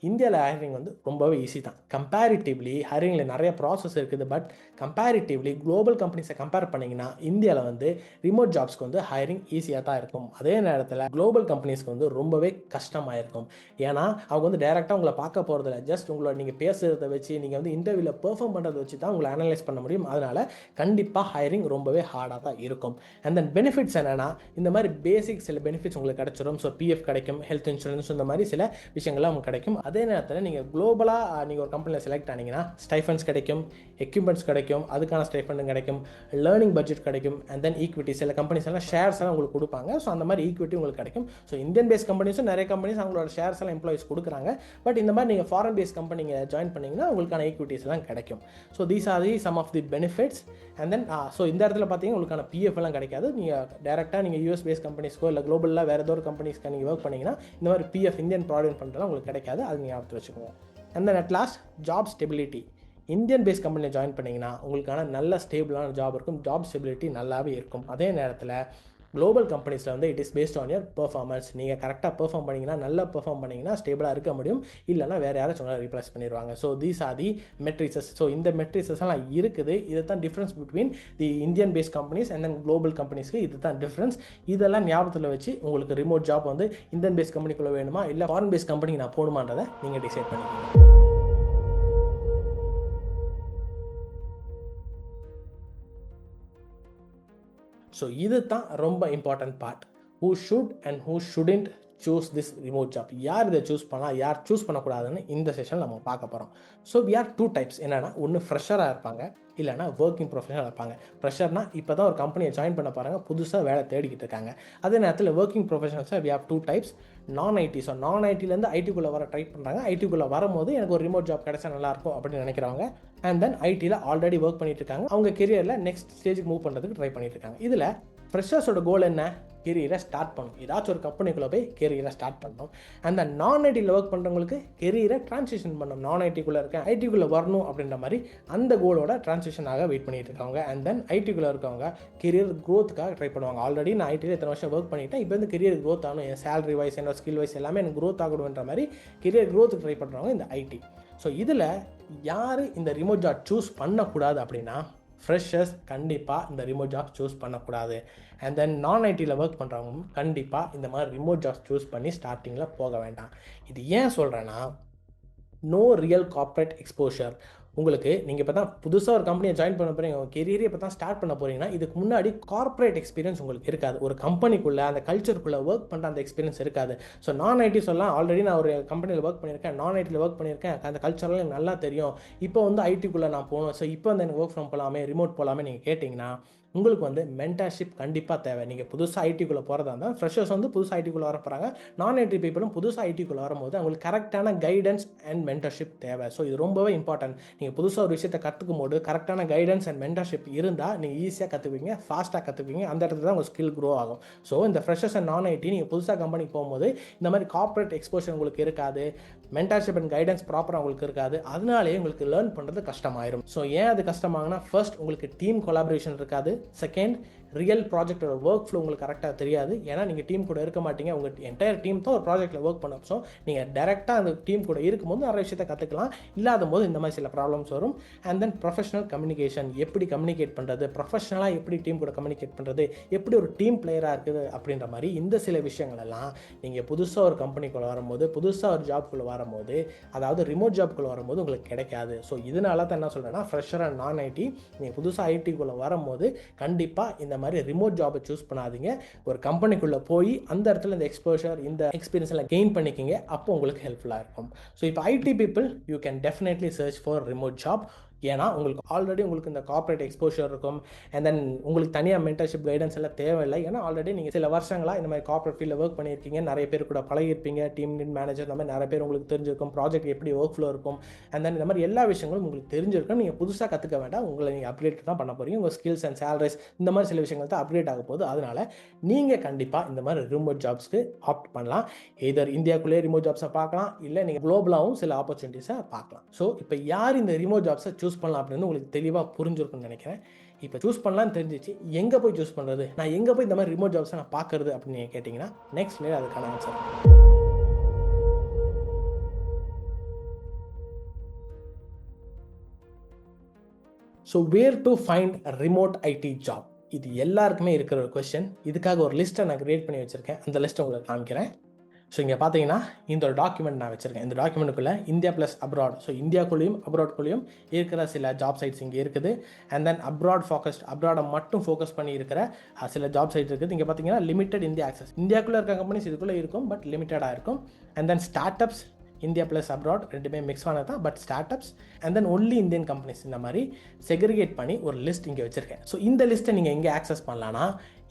இந்தியாவில் ஹைரிங் வந்து ரொம்பவே ஈஸி தான். கம்பேரிட்டிவ்லி ஹைரிங்கில் நிறைய ப்ராசஸ் இருக்குது. பட் கம்பேரிட்டிவ்லி குளோபல் கம்பெனிஸை கம்பேர் பண்ணிங்கன்னா இந்தியாவில் வந்து ரிமோட் ஜாப்ஸ்க்கு வந்து ஹைரிங் ஈஸியாக தான் இருக்கும். அதே நேரத்தில் குளோபல் கம்பெனிஸ்க்கு வந்து ரொம்பவே கஷ்டமாக இருக்கும். ஏன்னா அவங்க வந்து டேரெக்டாக உங்களை பார்க்க போகிறதில்ல, ஜஸ்ட் உங்களை நீங்கள் பேசுகிறத வச்சு நீங்கள் வந்து இன்டர்வியூவில் பெர்ஃபார்ம் பண்ணுறதை வச்சு தான் உங்களை அனலைஸ் பண்ண முடியும். அதனால் கண்டிப்பாக ஹைரிங் ரொம்பவே ஹார்டாக தான் இருக்கும். அண்ட் தென் பெனிஃபிட்ஸ் என்னென்னா, இந்த மாதிரி பேசிக் சில பெனிஃபிட்ஸ் உங்களுக்கு கிடைச்சிடும். ஸோ பிஎஃப் கிடைக்கும், ஹெல்த் இன்சூரன்ஸ், இந்த மாதிரி சில விஷயங்கள்லாம் உங்களுக்கு கிடைக்கும். அதே நேரத்தில் நீங்கள் குளோபலாக நீங்கள் ஒரு கம்பெனியில் செலக்ட் ஆனீங்கன்னா ஸ்டைஃபண்ட்ஸ் கிடைக்கும், எக்யூப்மெண்ட்ஸ் கிடைக்கும், அதுக்கான ஸ்டைஃபண்டும் கிடைக்கும், லேர்னிங் பட்ஜெட் கிடைக்கும். அண்ட் தென் ஈக்விட்டி, சில கம்பெனிஸ் எல்லாம் ஷேர்ஸ் எல்லாம் உங்களுக்கு கொடுப்பாங்க. ஸோ அந்த மாதிரி ஈக்விட்டி உங்களுக்கு கிடைக்கும். ஸோ இந்தியன் பேஸ்ட் கம்பெனிஸும் நிறைய கம்பெனிஸ் அவங்களோட ஷேர்ஸ் எல்லாம் எம்ப்ளாயிஸ் கொடுக்குறாங்க. பட் இந்த மாதிரி நீங்கள் ஃபாரின் பேஸ்ட் கம்பெனி ஜாயின் பண்ணிங்கன்னா உங்களுக்கான ஈக்விட்டிஸ் எல்லாம் கிடைக்கும். So these are the some of the benefits. And then so இந்த இடத்துல பார்த்தீங்கன்னா உங்களுக்கான பிஎஃப் எல்லாம் கிடைக்காது. நீங்கள் டேரெக்டாக நீங்கள் யூஎஸ் பேஸ்ட் கம்பெனிஸ்க்கோ இல்லை குளோபலில் வேறு ஏதோ ஒரு கம்பெனிஸ்க்கு நீங்கள் ஒர்க் பண்ணிங்கன்னா இந்த மாதிரி பிஎஃப் இந்தியன் ப்ராவிடென்ட் பண்ணுறதுலாம் உங்களுக்கு கிடைக்காது. அது நீங்கள் ஞாபகத்தில் வச்சுக்கோங்க. And then at last job stability. Indian paste கம்பெனியில் ஜாயின் பண்ணிங்கன்னா உங்களுக்கான நல்ல ஸ்டேபிளான ஜாப் இருக்கும், ஜாப் ஸ்டெபிலிட்டி நல்லாவே இருக்கும். அதே நேரத்தில் குளோபல் கம்பெனிஸில் வந்து it is based on your performance. நீங்கள் கரெக்டாக பெர்ஃபார்ம் பண்ணிங்கன்னா, நல்லா பெர்ஃபார்ம் பண்ணிங்கன்னா ஸ்டேபிளாக இருக்க முடியும். இல்லைனா வேறு யாராச்சும் ரீப்ளேஸ் பண்ணிடுவாங்க. So these are the metrics. So இந்த மெட்ரிசஸ் எல்லாம் இருக்குது. இது தான் difference between the Indian based companies and then global கம்பெனிஸ்க்கு. இது தான் டிஃப்ரென்ஸ். இதெல்லாம் ஞாபகத்தில் வச்சு உங்களுக்கு ரிமோட் ஜாப் வந்து இந்தியன் பேஸ்ட் கம்பெனிக்குள்ளே வேணுமா இல்லை ஃபாரின் பேஸ்ட் கம்பெனிக்கு நான் போகணுமான்றதை நீங்கள் டிசைட் பண்ணிக்கோங்க. ஸோ இது தான் ரொம்ப important part. Who should and who shouldn't choose this remote job. யார் இதை சூஸ் பண்ணலாம், யார் சூஸ் பண்ணக்கூடாதுன்னு இந்த செஷன் நம்ம பார்க்க போகிறோம். So we are 2 types. என்னென்னா, ஒன்று ஃப்ரெஷராக இருப்பாங்க, இல்லைனா ஒர்க்கிங் ப்ரொஃபஷனல் இருப்பாங்க. ஃப்ரெஷர்னா இப்போ தான் ஒரு கம்பெனியை ஜாயின் பண்ண பாருங்க, புதுசாக வேலை தேடிக்கிட்டு இருக்காங்க. அதே நேரத்தில் ஒர்க்கிங் ப்ரொஃபஷனல்ஸாக வி ஹேவ் 2 types. நான் ஐடி. ஸோ நான் ஐடிலேருந்து ஐடிக்குள்ளே வர ட்ரை பண்ணுறாங்க. ஐடிக்குள்ளே வரும்போது எனக்கு ஒரு ரிமோட் ஜாப் கிடைச்சா நல்லாயிருக்கும் அப்படின்னு நினைக்கிறவங்க. அண்ட் தென் ஐடியில் ஆல்ரெடி ஒர்க் பண்ணிட்டு இருக்காங்க, அவங்க கெரியரில் நெக்ஸ்ட் ஸ்டேஜுக்கு மூவ் பண்ணுறதுக்கு ட்ரை பண்ணிட்டு இருக்காங்க. இதில் ஃப்ரெஷர்ஸோட கோல் என்ன? கெரியரை ஸ்டார்ட் பண்ணணும். ஏதாச்சும் ஒரு கம்பெனிக்குள்ளே போய் கெரியரை ஸ்டார்ட் பண்ணணும். அந்த நான் ஐடியில் ஒர்க் பண்ணுறவங்களுக்கு கெரியரை ட்ரான்சிஷன் பண்ணணும். நான் ஐடிக்குள்ளே இருக்கேன், ஐடிக்குள்ளே வரணும் அப்படின்ற மாதிரி அந்த கோலோட ட்ரான்சிஷனாக வெயிட் பண்ணிட்டு இருக்காங்க. அண்ட் தென் ஐடிக்குள்ளே இருக்கவங்க கெரியர் க்ரோத்துக்காக ட்ரை பண்ணுவாங்க. ஆல்ரெடி நான் ஐடியில் இத்தனை வருஷம் ஒர்க் பண்ணிட்டேன், இப்போ வந்து கெரியர் க்ரோத் ஆகணும், என் சேலரி வைஸ் என்னோட ஸ்கில் வைஸ் எல்லாமே எனக்கு க்ரோத் ஆகணுன்ற மாதிரி கெரியர் க்ரோத்துக்கு ட்ரை பண்ணுறவங்க இந்த ஐடி. ஸோ இதில் யார் இந்த ரிமோட் ஜாப் சூஸ் பண்ணக்கூடாது அப்படின்னா, ஃப்ரெஷர்ஸ் கண்டிப்பாக இந்த ரிமோட் ஜாப் சூஸ் பண்ணக்கூடாது. அண்ட் தென் நான் ஐடியில் ஒர்க் பண்ணுறவங்க கண்டிப்பாக இந்த மாதிரி ரிமோட் ஜாப் சூஸ் பண்ணி ஸ்டார்டிங்கில் போக வேண்டாம். இது ஏன் சொல்கிறேன்னா, நோ ரியல் கார்ப்பரேட் எக்ஸ்போஷர். உங்களுக்கு நீங்கள் இப்போ தான் புதுசாக ஒரு கம்பெனியை ஜாயின் பண்ண போகிறீங்க, உங்கள் கெரியரே இப்போ தான் ஸ்டார்ட் பண்ண போகிறீங்கன்னா, இதுக்கு முன்னாடி கார்ப்பரேட் எக்ஸ்பீரியன்ஸ் உங்களுக்கு இருக்காது. ஒரு கம்பெனிக்குள்ளே அந்த கல்ச்சருக்குள்ளே ஒர்க் பண்ணுற அந்த எக்ஸ்பீரியன்ஸ் இருக்காது. ஸோ நான் ஐடி சொல்லலாம், ஆல்ரெடி நான் ஒரு கம்பெனியில் ஒர்க் பண்ணியிருக்கேன், நான் ஐடியில் ஒர்க் பண்ணியிருக்கேன், அந்த கல்ச்சர்லாம் எனக்கு நல்லா தெரியும், இப்போ வந்து ஐடிக்குள்ளே நான் போகணும், ஸோ இப்போ வந்து எனக்கு ஒர்க் ஃப்ரம் போகலாமே, ரிமோட் போகலாமே நீங்கள் கேட்டிங்கன்னா, உங்களுக்கு வந்து மென்டர்ஷிப் கண்டிப்பாக தேவை. நீங்கள் புதுசாக ஐடிக்குள்ளே போகிறதா இருந்தால், ஃப்ரெஷர்ஸ் வந்து புதுசாக ஐடிக்குள்ளே வர போகிறாங்க, நான் ஐடி பீப்புளும் புதுசாக ஐடிக்குள்ளே வரும்போது அவங்களுக்கு கரெக்டான கைடன்ஸ் அண்ட் மென்டர்ஷிப் தேவை. ஸோ இது ரொம்பவே இம்பார்ட்டன்ட். நீங்கள் புதுசாக ஒரு விஷயத்தை கற்றுக்கும் போது கரெக்டான கைடன்ஸ் அண்ட் மென்டர்ஷிப் இருந்தால் நீங்கள் ஈஸியாக கற்றுக்குவீங்க, ஃபாஸ்ட்டாக கற்றுக்குவீங்க, அந்த இடத்துல தான் உங்கள் ஸ்கில் க்ரோ ஆகும். ஸோ இந்த ஃப்ரெஷர்ஸ் அண்ட் நான் ஐடி நீங்கள் புதுசாக கம்பெனிக்கு போகும்போது இந்த மாதிரி கார்ப்பரேட் எக்ஸ்போஷர் உங்களுக்கு இருக்காது, மென்டர்ஷிப் அண்ட் கைடன்ஸ் ப்ராப்பராக உங்களுக்கு இருக்காது, அதனாலேயே உங்களுக்கு லேர்ன் பண்ணுறது கஷ்டமாயிரும். ஸோ ஏன் அது கஷ்டமாகுனா, ஃபர்ஸ்ட் உங்களுக்கு டீம் கொலாபரேஷன் இருக்காது, செகண்ட் ரியல் ப்ராஜெக்டோட ஒர்க் ஃப்ளோ உங்களுக்கு கரெக்டாக தெரியாது. ஏன்னா நீங்கள் டீம் கூட இருக்க மாட்டீங்க, உங்கள் என்டையர் டீம் தான் ஒரு ப்ராஜெக்ட்டில் ஒர்க் பண்ணும். ஸோ நீங்கள் டேரெக்டாக அந்த டீம் கூட இருக்கும்போது நிறைய விஷயத்தை கற்றுக்கலாம், இல்லாத போது இந்த மாதிரி சில ப்ராப்ளம்ஸ் வரும். அண்ட் தென் ப்ரொஃபஷனல் கம்யூனிகேஷன், எப்படி கம்யூனிகேட் பண்ணுறது, ப்ரொஃபஷனலாக எப்படி டீம் கூட கம்யூனிகேட் பண்ணுறது, எப்படி ஒரு டீம் பிளேயராக இருக்குது அப்படின்ற மாதிரி இந்த சில விஷயங்களெல்லாம் நீங்கள் புதுசாக ஒரு கம்பெனிக்குள்ளே வரும்போது, புதுசாக ஒரு ஜாப்குள்ளே வரும்போது, அதாவது ரிமோட் ஜாப்குள்ளே வரும்போது உங்களுக்கு கிடைக்காது. ஸோ இதனால தான் என்ன சொல்கிறேன்னா, ஃப்ரெஷர் அண்ட் நான் ஐடி நீங்கள் புதுசாக ஐடிக்குள்ளே வரும்போது கண்டிப்பாக இந்த மாதிரி ரிமோட் ஜாபை சூஸ் பண்ணாதீங்க. ஒரு கம்பெனிக்குள்ளே போய் அந்த இடத்துல இந்த எக்ஸ்போஷர், இந்த எக்ஸ்பீரியன்ஸ் எல்லாம் கெயின் பண்ணிக்கிங்க, அப்போ உங்களுக்கு ஹெல்ப்ஃபுல்லாக இருக்கும். ஸோ இப்போ IT people you can definitely search for remote job. ஏன்னா உங்களுக்கு ஆல்ரெடி உங்களுக்கு இந்த கார்ப்பரேட் எக்ஸ்போஷர் இருக்கும். அண்ட் தென் உங்களுக்கு தனியாக மென்டர்ஷிப் கைடன்ஸ் எல்லாம் தேவையில்லை. ஏன்னா ஆல்ரெடி நீங்கள் சில வருஷங்களாக இந்த மாதிரி கார்ப்பரேட் ஃபீல்டில் ஒர்க் பண்ணியிருக்கீங்க, நிறைய பேர் கூட பழகிருப்பீங்க, டீம் லீட் மேனேஜர் இந்த மாதிரி நிறைய பேர் உங்களுக்கு தெரிஞ்சிருக்கும், ப்ராஜெக்ட் எப்படி ஒர்க் ஃப்ளோ இருக்கும், அண்ட் தென் இந்த மாதிரி எல்லா விஷயங்களும் உங்களுக்கு தெரிஞ்சிருக்கும். நீங்கள் புதுசாக கற்றுக்க வேண்டாம், உங்களை நீங்கள் அப்கிரேட் தான் பண்ண போகிறீங்க. உங்கள் ஸ்கில்ஸ் அண்ட் சேலரிஸ் இந்த மாதிரி சில விஷயங்கள் தான் அப்கிரேட் ஆக போகுது. அதனால் நீங்கள் கண்டிப்பாக இந்த மாதிரி ரிமோட் ஜாப்ஸ்க்கு ஆப்ட் பண்ணலாம். எதர் இந்தியாவுக்குள்ளே ரிமோட் ஜாப்ஸை பார்க்கலாம், இல்லை நீங்கள் குளோபலாகவும் சில ஆப்பர்ச்சுனிட்டிஸை பார்க்கலாம். ஸோ இப்போ யார் இந்த ரிமோட் ஜாப்ஸை சூஸ் பண்ணலாம் அப்படின்னு உங்களுக்கு தெளிவாக புரிஞ்சிருக்குன்னு நினைக்கிறேன். இப்போ சூஸ் பண்ணலான்னு தெரிஞ்சிச்சு, எங்கே போய் சூஸ் பண்ணுறது, நான் எங்கே போய் இந்த மாதிரி ரிமோட் ஜாப்ஸை நான் பார்க்குறது அப்படின்னு நீங்கள் கேட்டிங்கன்னா, நெக்ஸ்ட் ஸ்லைட் அதுக்கான answer. So where to find remote IT job, இது எல்லாருக்குமே இருக்கிற ஒரு கொஸ்டின். இதுக்காக ஒரு லிஸ்ட்டை நான் கிரியேட் பண்ணி வச்சுருக்கேன், அந்த லிஸ்ட்டை உங்களுக்கு காமிக்கிறேன். ஸோ இங்கே பார்த்தீங்கன்னா இந்த ஒரு டாக்குமெண்ட் நான் வச்சுருக்கேன். இந்த டாக்குமெண்ட்டுக்குள்ளே இந்தியா ப்ளஸ் அப்ராட், ஸோ இந்தியாக்குள்ளேயும் அப்ராட்குள்ளேயும் இருக்கிற சில ஜாப் சைட்ஸ் இங்கே இருக்குது. அண்ட் தென் அப்ராட் ஃபோக்கஸ்ட், அப்ராடை மட்டும் ஃபோக்கஸ் பண்ணி இருக்கிற சில ஜாப் சைட்ஸ் இருக்குது. இங்கே பார்த்தீங்கன்னா லிமிடெட் இந்தியா ஆக்சஸ், இந்தியாக்குள்ளே இருக்க கம்பெனிஸ் இதுக்குள்ளே இருக்கும், பட் லிமிட்டடாக இருக்கும். And then start ups, India plus abroad ரெண்டுமே மிக்ஸ் ஆனது தான், but start ups and then only Indian companies, இந்த மாதிரி செக்ரிகேட் பண்ணி ஒரு லிஸ்ட் இங்கே வச்சுருக்கேன். ஸோ இந்த லிஸ்ட்டை நீங்கள் எங்கே ஆக்சஸ் பண்ணலான்னா,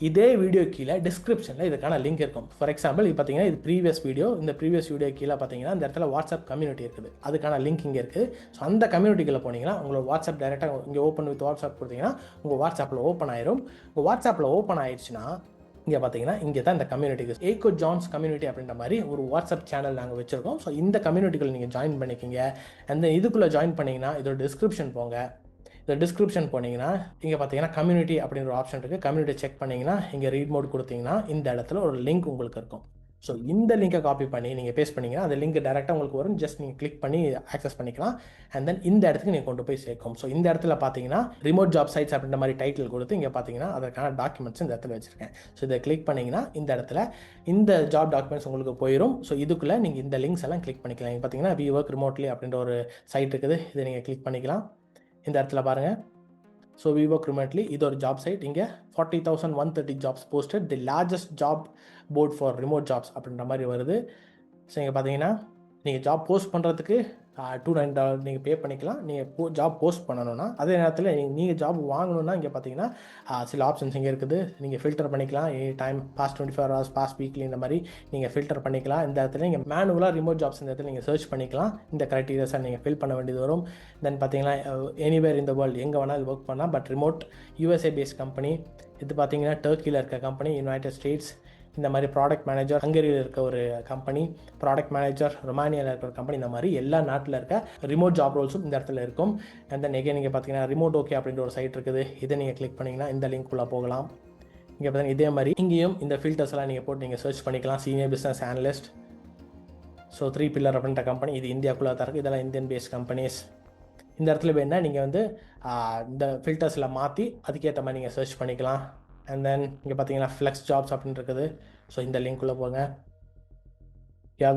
இதே வீடியோ கீழே டிஸ்கிரிப்ஷனில் இதுக்கான லிங்க் இருக்கும். ஃபார் எக்ஸாம்பிள் இது பார்த்தீங்கன்னா இது ப்ரீவியஸ் வீடியோ, இந்த ப்ரீவியஸ் வீடியோ கீழே பார்த்தீங்கன்னா இந்த இடத்துல வாட்ஸ்அப் கம்யூனிட்டி இருக்குது, அதுக்கான லிங்க் இங்கே இருக்குது. ஸோ அந்த கம்யூனிட்டிக்குள்ளே போனீங்கன்னா உங்களோட வாட்ஸ்அப் டைரெக்டாக இங்கே ஓப்பன் வித் வாட்ஸ்அப் கொடுத்தீங்கன்னா உங்கள் வாட்ஸ்அப்பில் ஓப்பன் ஆயிரும். உங்கள் வாட்ஸ்அப்பில் ஓப்பன் ஆயிடுச்சுன்னா இங்கே பார்த்தீங்கன்னா இங்கே தான் இந்த கம்யூனிட்டிக்கு ஏகோ ஜான்ஸ் கம்யூனிட்டி அப்படின்ற மாதிரி ஒரு வாட்ஸ்அப் சேனல் நாங்கள் வச்சுருக்கோம். ஸோ இந்த கம்யூனிட்டிக்குள்ளே நீங்கள் ஜாயின் பண்ணிக்கிங்க. அந்த இதுக்குள்ளே ஜாயின் பண்ணிங்கன்னா இதோட டிஸ்கிரிப்ஷன் போங்க. இந்த டிஸ்கிரிப்ஷன் போனீங்கன்னா இங்கே பார்த்தீங்கன்னா கம்யூனிட்டி அப்படின்ற ஆப்ஷன் இருக்குது. கம்யூனிட்டி செக் பண்ணிங்கன்னா இங்கே ரீட் மோட் கொடுத்தீங்கன்னா இந்த இடத்துல ஒரு லிங்க் உங்களுக்கு இருக்கும். ஸோ இந்த லிங்கை காப்பி பண்ணி நீங்கள் பேஸ்ட் பண்ணிங்கன்னா அந்த லிங்க் டேரெக்டாக உங்களுக்கு வரும். ஜஸ்ட் நீங்கள் கிளிக் பண்ணி ஆக்சஸ் பண்ணிக்கலாம். அண்ட் தென் இந்த இடத்துக்கு நீங்கள் கொண்டு போய் சேர்க்கும். ஸோ இந்த இடத்துல பார்த்தீங்கன்னா ரிமோட் ஜாப் சைட்ஸ் அப்படின்ற மாதிரி டைட்டில் கொடுத்து இங்கே பார்த்தீங்கன்னா அதற்கான டாக்குமெண்ட்ஸ் இந்த இடத்துல வச்சுருக்கேன். ஸோ இதை கிளிக் பண்ணிங்கன்னா இந்த இடத்துல இந்த ஜாப் டாக்குமெண்ட்ஸ் உங்களுக்கு போயிடும். ஸோ இதுக்குள்ளே நீங்கள் இந்த லிங்க்ஸ் எல்லாம் கிளிக் பண்ணிக்கலாம். இங்கே பார்த்தீங்கன்னா வி ஒர்க் ரிமோட்லி அப்படின்ற ஒரு சைட் இருக்குது, இதை நீங்கள் கிளிக் பண்ணிக்கலாம். இந்த இடத்துல பாருங்கள். ஸோ வி ஒர்க் ரிமோட்லி, இது ஒரு ஜாப் சைட். இங்கே 40,130 jobs posted, the largest job board for remote jobs அப்படின்ற மாதிரி வருது. ஸோ இங்கே பார்த்தீங்கன்னா நீங்கள் ஜாப் போஸ்ட் பண்ணுறதுக்கு $209 நீங்கள் பே பண்ணிக்கலாம். நீங்கள் ஜாப் போஸ்ட் பண்ணணும்னா, அதே நேரத்தில் நீங்கள் ஜாப் வாங்கணுன்னா இங்கே பார்த்தீங்கன்னா சில ஆப்ஷன்ஸ் இங்கே இருக்குது. நீங்கள் ஃபில்டர் பண்ணிக்கலாம். Any time, past 24 hours, past weekly, இந்த மாதிரி நீங்கள் ஃபில்டர் பண்ணிக்கலாம். இந்த இடத்துல நீங்கள் மேனுவலாக ரிமோட் ஜாப்ஸ் இந்த இடத்துல நீங்கள் சர்ச் பண்ணிக்கலாம். இந்த க்ரைட்டீரியாஸை நீங்கள் ஃபில் பண்ண வேண்டியது வரும். தென் பார்த்தீங்கன்னா எனிவேர் இந்த வேர்ல்டு, எங்கே வேணாலும் ஒர்க் பண்ணலாம், but remote USA based company. இது பார்த்தீங்கன்னா டர்க்கியில் இருக்க கம்பெனி, யுனைடெட் ஸ்டேட்ஸ். இந்த மாதிரி ப்ராடக்ட் மேனேஜர் ஹங்கேரியில் இருக்க ஒரு கம்பெனி, ப்ராடக்ட் மேனேஜர் ரொமானியாவில் இருக்க ஒரு கம்பெனி, இந்த மாதிரி எல்லா நாட்டில் இருக்க ரிமோட் ஜாப் ரோல்ஸும் இந்த இடத்துல இருக்கும். அண்ட் தென் எகே நீங்கள் பார்த்தீங்கன்னா ரிமோட் ஓகே அப்படின்ற ஒரு சைட் இருக்குது. இதை நீங்கள் கிளிக் பண்ணிங்கன்னா இந்த லிங்க்குள்ளே போகலாம். இங்கே பார்த்தீங்கன்னா இதே மாதிரி இங்கேயும் இந்த ஃபில்டர்ஸ் எல்லாம் நீங்கள் போட்டு நீங்கள் சர்ச் பண்ணிக்கலாம். Senior business analyst, so 3 pillar அப்படின்ற கம்பெனி, இது இந்தியாவுக்குள்ளே தான் இருக்குது. இதெல்லாம் இந்தியன் பேஸ்ட் கம்பெனிஸ். இந்த இடத்துல வேணால் நீங்கள் வந்து இந்த ஃபில்டர்ஸில் மாற்றி அதுக்கேற்ற மாதிரி நீங்கள் சர்ச் பண்ணிக்கலாம். அண்ட் தென் இங்கே பார்த்தீங்கன்னா ஃப்ளெக்ஸ் ஜாப்ஸ் அப்படின்னு இருக்குது. ஸோ இந்த லிங்க்குள்ளே போங்க.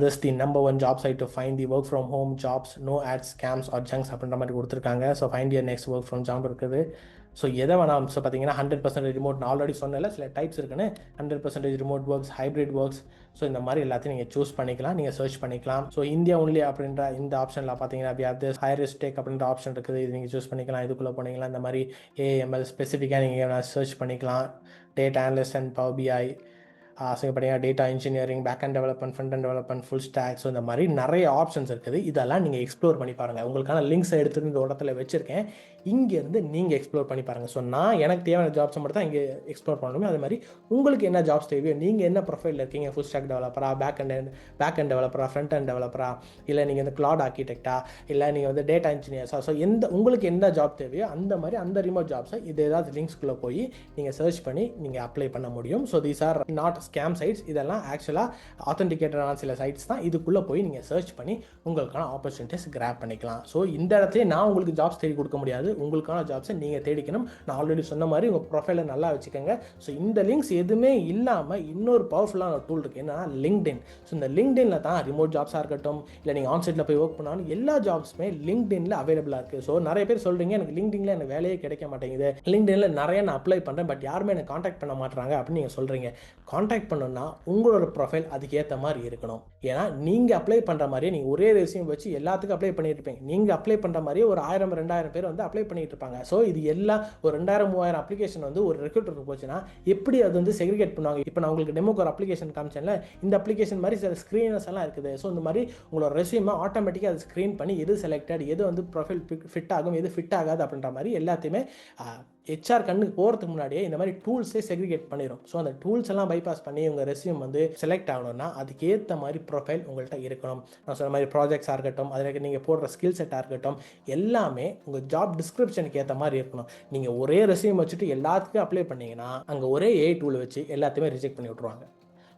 this the number one job site to find the work from home jobs, no ads, scams or junks அப்படின்ற மாதிரி கொடுத்துருக்காங்க. So find your next work from job இருக்குது. ஸோ எதை வேணாம். ஸோ பார்த்தீங்கன்னா 100% ரிமோட், நான் ஆல்ரெடி சொன்னல சில டைப்ஸ் இருக்குன்னு. 100% remote works, hybrid works, so இந்த மாதிரி எல்லாத்தையும் நீங்கள் சூஸ் பண்ணிக்கலாம், நீங்கள் சர்ச் பண்ணிக்கலாம். ஸோ இந்தியா ஒன்லி அப்படின்ற இந்த ஆப்ஷனில் பார்த்தீங்கன்னா this high risk tech அப்படின்ற ஆப்ஷன் இருக்குது. இது நீங்கள் சூஸ் பண்ணிக்கலாம். இதுக்குள்ளே போனீங்கன்னா இந்த மாதிரி AML ஸ்பெசிஃபிக்காக நீங்கள் சர்ச் பண்ணிக்கலாம். Data analyst and power BI, so பார்த்தீங்கன்னா data engineering, back end development, front end development, full stack, so இந்த மாதிரி நிறைய ஆப்ஷன்ஸ் இருக்குது. இதெல்லாம் நீங்கள் எக்ஸ்ப்ளோர் பண்ணி பாருங்கள். உங்களுக்கான லிங்க்ஸை எடுத்துகிட்டு இந்த இடத்துல வச்சுருக்கேன். இங்கேருந்து நீங்கள் எக்ஸ்ப்ளோர் பண்ணி பாருங்கள். ஸோ நான் எனக்கு தேவையான ஜாப்ஸை மட்டும் தான் இங்கே எக்ஸ்ப்ளோர் பண்ணணுமே. அது மாதிரி உங்களுக்கு என்ன ஜாப்ஸ் தேவையோ, நீங்கள் என்ன ப்ரொஃபைலில் இருக்கீங்க, ஃபுல் ஸ்டாக் டெவலப்பரா, பேக் அண்ட் டெவலப்பரா, ஃப்ரண்ட் அண்ட் டெவலப்பரா, இல்லை நீங்கள் வந்து கிளவுட் ஆர்கிடெக்டா, இல்லை நீங்கள் வந்து டேட்டா இன்ஜினியர்ஸா, ஸோ உங்களுக்கு எந்த ஜாப் தேவையோ அந்த மாதிரி அந்த ரிமோட் ஜாப்ஸை இது ஏதாவது லிங்க்ஸ்குள்ளே போய் நீங்கள் சர்ச் பண்ணி நீங்கள் அப்ளை பண்ண முடியும். So these are not scam sites. இதெல்லாம் ஆக்சுவலாக ஆத்தென்டிகேட்டடான சில சைட்ஸ் தான். இதுக்குள்ளே போய் நீங்கள் சர்ச் பண்ணி உங்களுக்கான ஆப்பர்ச்சுனிட்டிஸ் கிராப் பண்ணிக்கலாம். ஸோ இந்த இடத்துல நான் உங்களுக்கு ஜாப்ஸ் தேடி கொடுக்க முடியாது. உங்களுக்கான ஜாப்ஸை நீங்கள் தேடிக்கணும். நான் ஆல்ரெடி சொன்ன மாதிரி உங்கள் ப்ரொஃபைலை நல்லா வச்சுக்கோங்க. ஸோ இந்த லிங்க்ஸ் எதுவுமே இல்லாமல் இன்னொரு பவர்ஃபுல்லான டூல் இருக்குது. என்னன்னா லிங்க்டின். ஸோ இந்த லிங்க்டின்ல தான் ரிமோட் ஜாப்ஸாக இருக்கட்டும், இல்லை நீங்கள் ஆன்சைட்டில் போய் ஒர்க் பண்ணாலும் எல்லா ஜாப்ஸுமே லிங்க்டின்ல அவைலபிளாக இருக்குது. ஸோ நிறைய பேர் சொல்கிறீங்க எனக்கு லிங்க்டின்ல எனக்கு வேலையே கிடைக்க மாட்டேங்குது, லிங்க்டின்ல நிறைய நான் அப்ளை பண்ணுறேன், பட் யாருமே எனக்கு காண்டாக்ட் பண்ண மாட்டாங்க அப்படின்னு நீங்கள் சொல்கிறீங்க. காண்டாக்ட் பண்ணணும்னா உங்களோட ப்ரொஃபைல் அதுக்கேற்ற மாதிரி இருக்கணும். ஏன்னா நீங்கள் அப்ளை பண்ணுற மாதிரியே நீங்கள் ஒரே ரெஸ்யூம் வச்சு எல்லாத்துக்கும் அப்ளை பண்ணிட்டு இருப்பீங்க. நீங்கள் அப்ளை பண்ணுற மாதிரியே ஒரு 1000-2000 பேர் வந்து அப்ளை பண்ணிட்டு இருப்பாங்க. ஸோ இது எல்லாம் ஒரு 2000-3000 அப்ளிகேஷன் வந்து ஒரு ரெக்ரூட்டருக்கு போச்சுன்னா எப்படி அது வந்து செக்ரிகேட் பண்ணுவாங்க? இப்போ நான் உங்களுக்கு டெமோக்கு ஒரு அப்ளிகேஷன் காமிச்சேன்ல, இந்த அப்ளிகேஷன் மாதிரி சில ஸ்க்ரீனர்ஸ் எல்லாம் இருக்குது. ஸோ இந்த மாதிரி உங்களோட ரெஸ்யூமை ஆட்டோமேட்டிக்காக அது ஸ்க்ரீன் பண்ணி எது செலக்டட், எது வந்து ப்ரொஃபைல் ஃபிட் ஆகும், எது ஃபிட் ஆகாது அப்படின்ற மாதிரி எல்லாத்தையுமே HR கண்ணுக்கு போகிறதுக்கு முன்னாடியே இந்த மாதிரி டூல்ஸே செக்ரிகேட் பண்ணிடும். ஸோ அந்த டூல்ஸ் எல்லாம் பைபாஸ் பண்ணி உங்கள் ரெஸ்யூம் வந்து செலக்ட் ஆகணும்னா அதுக்கேற்ற மாதிரி ப்ரொஃபைல் உங்கள்கிட்ட இருக்கணும். நான் சொன்ன மாதிரி ப்ராஜெக்ட்ஸாக இருக்கட்டும், அதில் நீங்கள் போடுற ஸ்கில் செட்டாக இருக்கட்டும், எல்லாமே உங்கள் ஜாப் டிஸ்கிரிப்ஷனுக்கு ஏற்ற மாதிரி இருக்கணும். நீங்கள் ஒரே ரெஸ்யூம் வச்சுட்டு எல்லாத்துக்கும் அப்ளை பண்ணிங்கன்னா அங்கே ஒரே AI டூல் வச்சு எல்லாத்தையுமே ரிஜெக்ட் பண்ணி விட்ருவாங்க.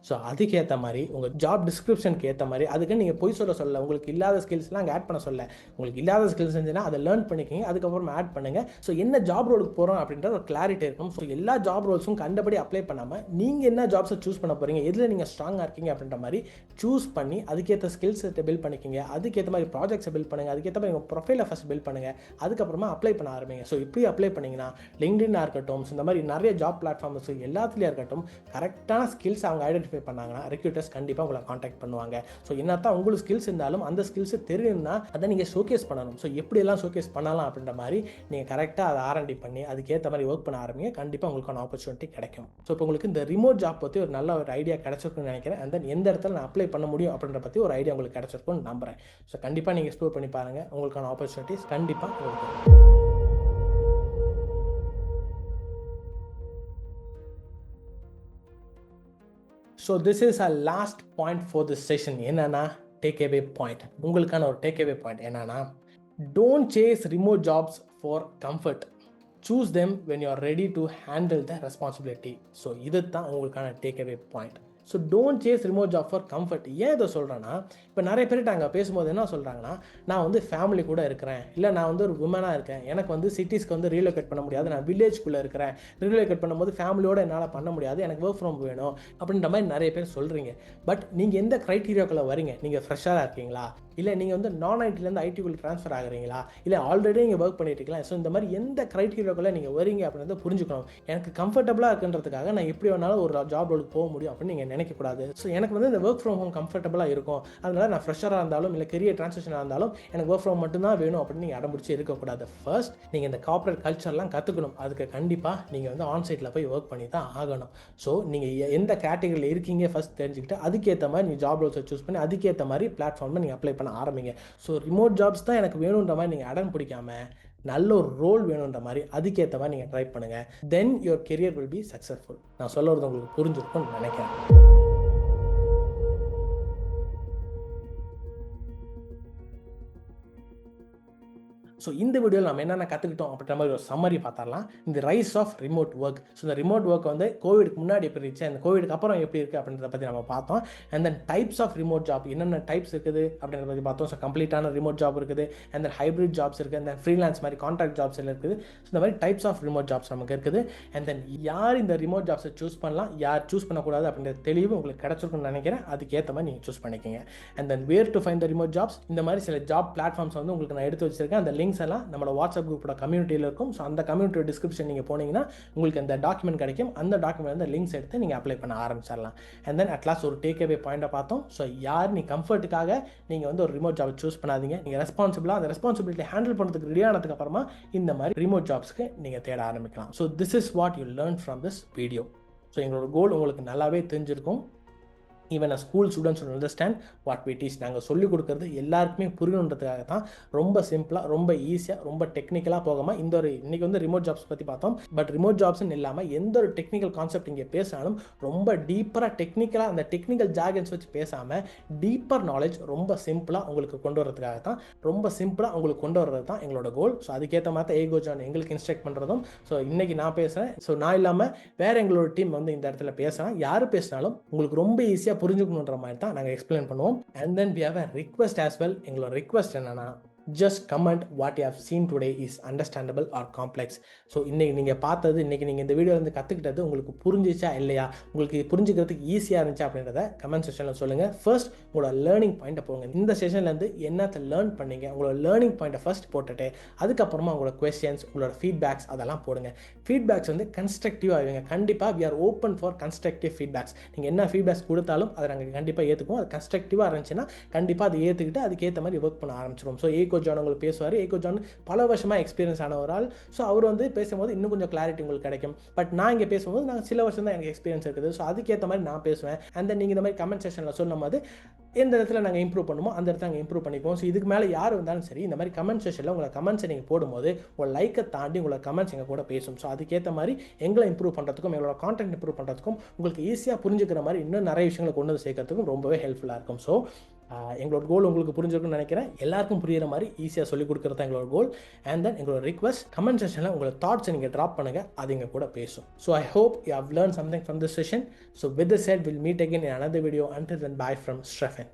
ஸோ அதுக்கேற்ற மாதிரி உங்கள் ஜாப் டிஸ்கிரிப்ஷனுக்கு ஏற்ற மாதிரி அதுக்கு நீங்கள் போய் சொல்ல உங்களுக்கு இல்லாத ஸ்கில்ஸ்லாம் அங்கே ஆட் பண்ண சொல்ல. உங்களுக்கு இல்லாத ஸ்கில்ஸ் இருந்துச்சுன்னா அதை லேர்ன் பண்ணிக்கிங்க, அதுக்கப்புறம் ஆட் பண்ணுங்கள். ஸோ என்ன ஜாப் ரோலுக்கு போகிறோம் அப்படின்ற ஒரு கிளாரிட்டி இருக்கும். ஸோ எல்லா ஜாப் ரோல்ஸும் கண்டபடி அப்ளை பண்ணாமல் நீங்கள் என்ன ஜாப்ஸை சூஸ் பண்ண போகிறீங்க, எதில் நீங்கள் ஸ்ட்ராங்காக இருக்கீங்க அப்படின்ற மாதிரி சூஸ் பண்ணி அதுக்கேற்ற ஸ்கில்ஸ் பில்ட் பண்ணிக்கிங்க, அதுக்கேற்ற மாதிரி ப்ராஜெக்ட்ஸை பில்ட் பண்ணுங்கள், அதுக்கேற்ற மாதிரி உங்கள் ப்ரொஃபைலை ஃபஸ்ட் பில்ட் பண்ணுங்கள், அதுக்கப்புறமா அப்ளை பண்ண ஆரம்பிங்க. ஸோ இப்படி அப்ளை பண்ணிங்கன்னா லிங்க்டின்னாக இருக்கட்டும், ஸோ இந்த மாதிரி நிறைய ஜாப் பிளாட்ஃபார்ம்ஸ் எல்லாத்துலேயும் இருக்கட்டும், கரெக்டான ஸ்கில்ஸ் அவங்க ஐடென்டிஃபை பண்ணாங்கன்னா ரெக்ரூட்டர்ஸ் கண்டிப்பாக உங்களை காண்டாக்ட் பண்ணுவாங்க. ஸோ என்னத்தான் உங்களுக்கு ஸ்கில்ஸ் இருந்தாலும் அந்த ஸ்கில்ஸ் தெரியும்னா அதை நீங்கள் ஷோகேஸ் பண்ணணும். ஸோ எப்படியெல்லாம் ஷோகேஸ் பண்ணலாம் அப்படின்ற மாதிரி நீங்கள் கரெக்டாக அதை R&D பண்ணி அதுக்கேற்ற மாதிரி ஒர்க் பண்ண ஆரம்பிங்க. கண்டிப்பாக உங்களுக்கான ஆப்பர்ச்சுனிட்டி கிடைக்கும். ஸோ இப்போ உங்களுக்கு இந்த ரிமோட் ஜாப் பற்றி ஒரு நல்ல ஒரு ஐடியா கிடைச்சிருக்குன்னு நினைக்கிறேன். அண்ட் தென் எந்த இடத்துல நான் அப்ளை பண்ண முடியும் அப்படின்ற பற்றி ஒரு ஐடியா உங்களுக்கு கிடைச்சிருக்கும்னு நம்புறேன். ஸோ கண்டிப்பாக நீங்கள் எக்ஸ்ப்ளோர் பண்ணி பாருங்கள். உங்களுக்கான ஆப்பர்ச்சுனிட்டிஸ் கண்டிப்பாக இருக்கும். So this is a last point for this session. என்னன்னா டேக் அவே பாயிண்ட். உங்களுக்கான ஒரு டேக் அவே பாயிண்ட் என்னன்னா, don't chase remote jobs for comfort, choose them when you are ready to handle the responsibility. So இது தான் உங்களுக்கான take away point. So don't chase remote job for comfort. ஏன் இதை சொல்கிறேன்னா, இப்போ நிறைய பேர்கிட்ட அங்கே பேசும்போது என்ன சொல்கிறாங்கன்னா, நான் வந்து ஃபேமிலி கூட இருக்கிறேன், இல்லை நான் வந்து ஒரு உமனாக இருக்கேன், எனக்கு வந்து சிட்டிஸ்க்கு வந்து ரீலோகேட் பண்ண முடியாது, நான் வில்லேஜ்குள்ளே இருக்கிறேன், ரீலோகேட் பண்ணும்போது ஃபேமிலியோடு என்னால் பண்ண முடியாது, எனக்கு ஒர்க் ஃப்ரம் வேணும் அப்படின்ற மாதிரி நிறைய பேர் சொல்கிறீங்க. பட் நீங்கள் எந்த க்ரைட்டீரியாக்குள்ளே வரீங்க? நீங்கள் ஃப்ரெஷ்ஷாக இருக்கீங்களா, இல்லை நீங்கள் வந்து நான் ஐடிலேருந்து ஐடிக்குள்ளே ட்ரான்ஸ்ஃபர் ஆகுறீங்களா, இல்லை ஆல்ரெடி நீங்கள் ஒர்க் பண்ணிட்டு இருக்கலாம்? ஸோ இந்த மாதிரி எந்த க்ரைட்டீரியாக்குள்ளே நீங்கள் வரீங்க அப்படின்றத புரிஞ்சுக்கணும். எனக்கு கம்ஃபர்டபுளாக இருக்குன்றதுக்காக நான் எப்படி வேணாலும் ஒரு ஜாப் ரோலுக்கு போக முடியும் அப்படின்னு நீங்கள் நினைக்கக்கூடாது. ஸோ எனக்கு வந்து இந்த ஒர்க் ஃப்ரம் ஹோம் கம்ஃபர்டபுளாக இருக்கும், அதனால் நான் ஃப்ரெஷராக இருந்தாலும் இல்லை கெரியர் ட்ரான்ஸ்ஃபர்ஷனாக இருந்தாலும் எனக்கு ஒர்க் ஃப்ரம் மட்டும்தான் வேணும் அப்படின்னு நீங்கள் அடம்பிடிச்சு இருக்கக்கூடாது. ஃபர்ஸ்ட் நீங்கள் இந்த கார்ப்பரேட் கல்ச்சர்லாம் கற்றுக்கணும். அதுக்கு கண்டிப்பாக நீங்கள் வந்து ஆன்சைட்டில் போய் ஒர்க் பண்ணி தான் ஆகணும். ஸோ நீங்கள் எந்த கேட்டகரியில் இருக்கீங்க ஃபர்ஸ்ட் தெரிஞ்சுக்கிட்டு அதுக்கேற்ற மாதிரி நீங்கள் ஜாப் ரோல்ஸை சூஸ் பண்ணி அதுக்கேற்ற மாதிரி பிளாட்ஃபார்மில் நீங்கள் அப்ளை பண்ண ஆரம்பிங்க. ஸோ ரிமோட் ஜாப்ஸ் தான் எனக்கு வேணுன்ற மாதிரி நீங்கள் அடம் பிடிக்காமல் நல்ல ஒரு ரோல் வேணுன்ற மாதிரி அதுக்கேற்ற மாதிரி நீங்கள் ட்ரை பண்ணுங்கள். Then your career will be successful. நான் சொல்ல வரது உங்களுக்கு புரிஞ்சிருக்கும்னு நினைக்கிறேன். ஸோ இந்த வீடியோவில் நம்ம என்னென்ன கற்றுக்கிட்டோம் அப்படின்ற மாதிரி ஒரு சம்மரி பார்த்துடலாம். இந்த rise of remote work. So இந்த ரிமோட் ஒர்க் வந்து கோவிடுக்கு முன்னாடி எப்படி இருந்துச்சு, அந்த கோவிடுக்கு அப்புறம் எப்படி இருக்குது அப்படின்றத பற்றி நம்ம பார்த்தோம். And then types of remote job என்னென்ன டைப்ஸ் இருக்குது அப்படின்றத பற்றி பார்த்தோம். ஸோ கம்ப்ளீட்டான ரிமோட் ஜாப் இருக்குது, அண்ட் தென் ஹைப்ரிட் ஜாப்ஸ் இருக்குது, அண்ட் தென் ஃப்ரீலான்ஸ் மாதிரி கான்ட்ராக்ட் ஜாப்ஸ் எல்லாம் இருக்குது. ஸோ இந்த மாதிரி டைப்ஸ் ஆஃப் ரிமோட் ஜாப்ஸ் நமக்கு இருக்குது. அண்ட் தென் யார் இந்த ரிமோட் ஜாப்ஸை சூஸ் பண்ணலாம், யார் சூஸ் பண்ணக்கூடாது அப்படின்ற தெளிவு உங்களுக்கு கிடச்சிருக்குன்னு நினைக்கிறேன். அதுக்கேற்ற மாதிரி நீங்கள் சூஸ் பண்ணிக்கோங்க. And then where to find the remote jobs, இந்த மாதிரி சில ஜாப் பிளாட்ஃபார்ம்ஸ் வந்து உங்களுக்கு நான் எடுத்து வச்சிருக்கேன். அந்த லிங்க்ஸ் எல்லாம் நம்மளோட வாட்ஸ்அப் குரூப்போட கம்யூனிட்டியில் இருக்கும். ஸோ அந்த கம்யூனிட்டி டிஸ்கிரிப்ஷன் நீங்கள் போனீங்கன்னா உங்களுக்கு அந்த டாக்குமெண்ட் கிடைக்கும். அந்த டாக்குமெண்ட் வந்து லிங்க்ஸ் எடுத்து நீங்கள் அப்ளை பண்ண ஆரம்பிச்சிடலாம். அண்ட் தென் அட்லாஸ்ட் ஒரு டேக் அவே பாயிண்ட்டை பார்த்தோம். ஸோ யார் நீ கம்ஃபர்ட்டுக்காக நீங்கள் வந்து ஒரு ரிமோட் ஜாப் சூஸ் பண்ணாதீங்க. நீங்கள் ரெஸ்பான்சிபிளாக அந்த ரெஸ்பான்சிபிலிட்டி ஹேண்டில் பண்ணுறதுக்கு ரெடி ஆனதுக்கு அப்புறமா இந்த மாதிரி ரிமோட் ஜாப்ஸ்க்கு நீங்கள் தேட ஆரம்பிக்கலாம். So this is what you learn from this video. So எங்களோட கோல் உங்களுக்கு நல்லாவே தெரிஞ்சிருக்கும். Even school students understand what we teach. நாங்கள் சொல்லிக் கொடுக்குறது எல்லாருக்குமே புரியணுன்றதுக்காக தான் ரொம்ப சிம்பிளாக, ரொம்ப ஈஸியாக, ரொம்ப டெக்னிக்கலாக போகாமல் இந்த ஒரு இன்றைக்கி வந்து ரிமோட் ஜாப்ஸ் பற்றி பார்த்தோம். பட் ரிமோட் ஜாப்ஸ்ன்னு இல்லாமல் எந்த ஒரு டெக்னிக்கல் கான்செப்ட் இங்கே பேசினாலும் ரொம்ப டீப்பராக டெக்னிக்கலாக அந்த டெக்னிக்கல் ஜார்கன்ஸ் வச்சு பேசாமல் டீப்பர் நாலேஜ் ரொம்ப சிம்பிளாக உங்களுக்கு கொண்டு வரதுக்காக தான், ரொம்ப சிம்பிளாக உங்களுக்கு கொண்டு வர்றது தான் எங்களோட கோல். ஸோ அதுக்கேற்ற மாதிரி தான் ஏகோ ஜான் எங்களுக்கு இன்ஸ்ட்ரக்ட் பண்ணுறதும். ஸோ இன்றைக்கி நான் பேசுகிறேன். ஸோ நான் இல்லாமல் வேறு எங்களோட டீம் வந்து இந்த இடத்துல பேசுகிறேன். யார் பேசினாலும் உங்களுக்கு ரொம்ப ஈஸியாக புரிஞ்சுக்கணுன்ற மாதிரி தான் நாங்கள் எக்ஸ்பிளைன் பண்ணுவோம். And then we have a request as well. எங்களோட ரிக்வெஸ்ட் என்னன்னா, just comment what you have seen today is understandable or complex. So இன்றைக்கி நீங்கள் பார்த்தது, இன்றைக்கி நீங்கள் இந்த வீடியோலேருந்து கற்றுக்கிட்டது உங்களுக்கு புரிஞ்சிச்சா இல்லையா, உங்களுக்கு புரிஞ்சுக்கிறதுக்கு ஈஸியாக இருந்துச்சா அப்படின்றத கமெண்ட் செக்ஷனில் சொல்லுங்கள். ஃபர்ஸ்ட் உங்களோட லேர்னிங் பாயிண்ட்டை போங்க. இந்த செஷன்லேருந்து என்னத்தை லேர்ன் பண்ணீங்க, உங்களோட லேர்னிங் பாயிண்ட்டை ஃபர்ஸ்ட் போட்டுட்டு அதுக்கப்புறமா உங்களோட கொஸ்டின்ஸ், உங்களோட ஃபீட்பேக்ஸ் அதெல்லாம் போடுங்க. ஃபீட்பேக்ஸ் வந்து கன்ஸ்ட்ரக்டிவாக ஆகுங்க. கண்டிப்பாக we are open for constructive feedbacks. நீங்கள் என்ன ஃபீட்பேக்ஸ் கொடுத்தாலும் அதை நாங்கள் கண்டிப்பாக ஏற்றுக்குவோம். அது கன்ஸ்ட்ரக்டிவாக இருந்துச்சுன்னா கண்டிப்பாக அதை ஏற்றுக்கிட்டு அதுக்கேற்ற மாதிரி ஒர்க் பண்ண ஆரம்பிச்சிடும். ஸோ ஏகோ ஜான் உங்களுக்கு பேசுவார். ஏகோ ஜான் பல வருஷமாக எக்ஸ்பீரியன்ஸ் ஆன ஒரு ஆள். ஸோ அவர் வந்து பேசும்போது இன்னும் கொஞ்சம் கிளாரிட்டி உங்களுக்கு கிடைக்கும். பட் நான் இங்கே பேசும்போது நாங்கள் சில வருஷம் தான் எனக்கு எக்ஸ்பீரியன்ஸ் இருக்குது. ஸோ அதுக்கேற்ற மாதிரி நான் பேசுவேன். அண்ட் தென் நீங்கள் இந்த மாதிரி கமெண்ட் செக்ஷனில் சொல்லும் போது எந்த இடத்துல நாங்கள் இம்ப்ரூவ் பண்ணுமோ அந்த இடத்துல நாங்கள் இம்ப்ரூவ் பண்ணிக்குவோம். ஸோ இதுக்கு மேலே யார் வந்தாலும் சரி, இந்த மாதிரி கமெண்ட் செக்ஷனில் உங்களை கமெண்ட்ஸை நீங்கள் போடும்போது உங்கள் லைக்கை தாண்டி உங்களை கமெண்ட்ஸ் எங்கள் கூட பேசும். ஸோ அதுக்கேற்ற மாதிரி எங்களை இம்ப்ரூவ் பண்ணுறதுக்கும், எங்களோட கான்டென்ட் இம்ப்ரூவ் பண்ணுறதுக்கும், உங்களுக்கு ஈஸியாக புரிஞ்சுக்கிற மாதிரி இன்னும் நிறைய விஷயங்களை கொண்டு வந்து சேர்க்கறதுக்கும் ரொம்பவே ஹெல்ப்ஃபுல்லாக இருக்கும். ஸோ எங்களோட கோல் உங்களுக்கு புரிஞ்சிருக்குன்னு நினைக்கிறேன். எல்லாருக்கும் புரியுற மாதிரி ஈஸியாக சொல்லிக் கொடுக்குறது தான் எங்களோட கோல். அண்ட் தென் எங்களோட ரிக்வெஸ்ட், கமெண்ட் செக்ஷனில் உங்களோட தாட்ஸை நீங்கள் ட்ராப் பண்ணுங்கள், அது எங்கள் கூட பேசும். So I hope you have learn something from this session. So with this said will meet again in another video. Until then, bye from Stefan.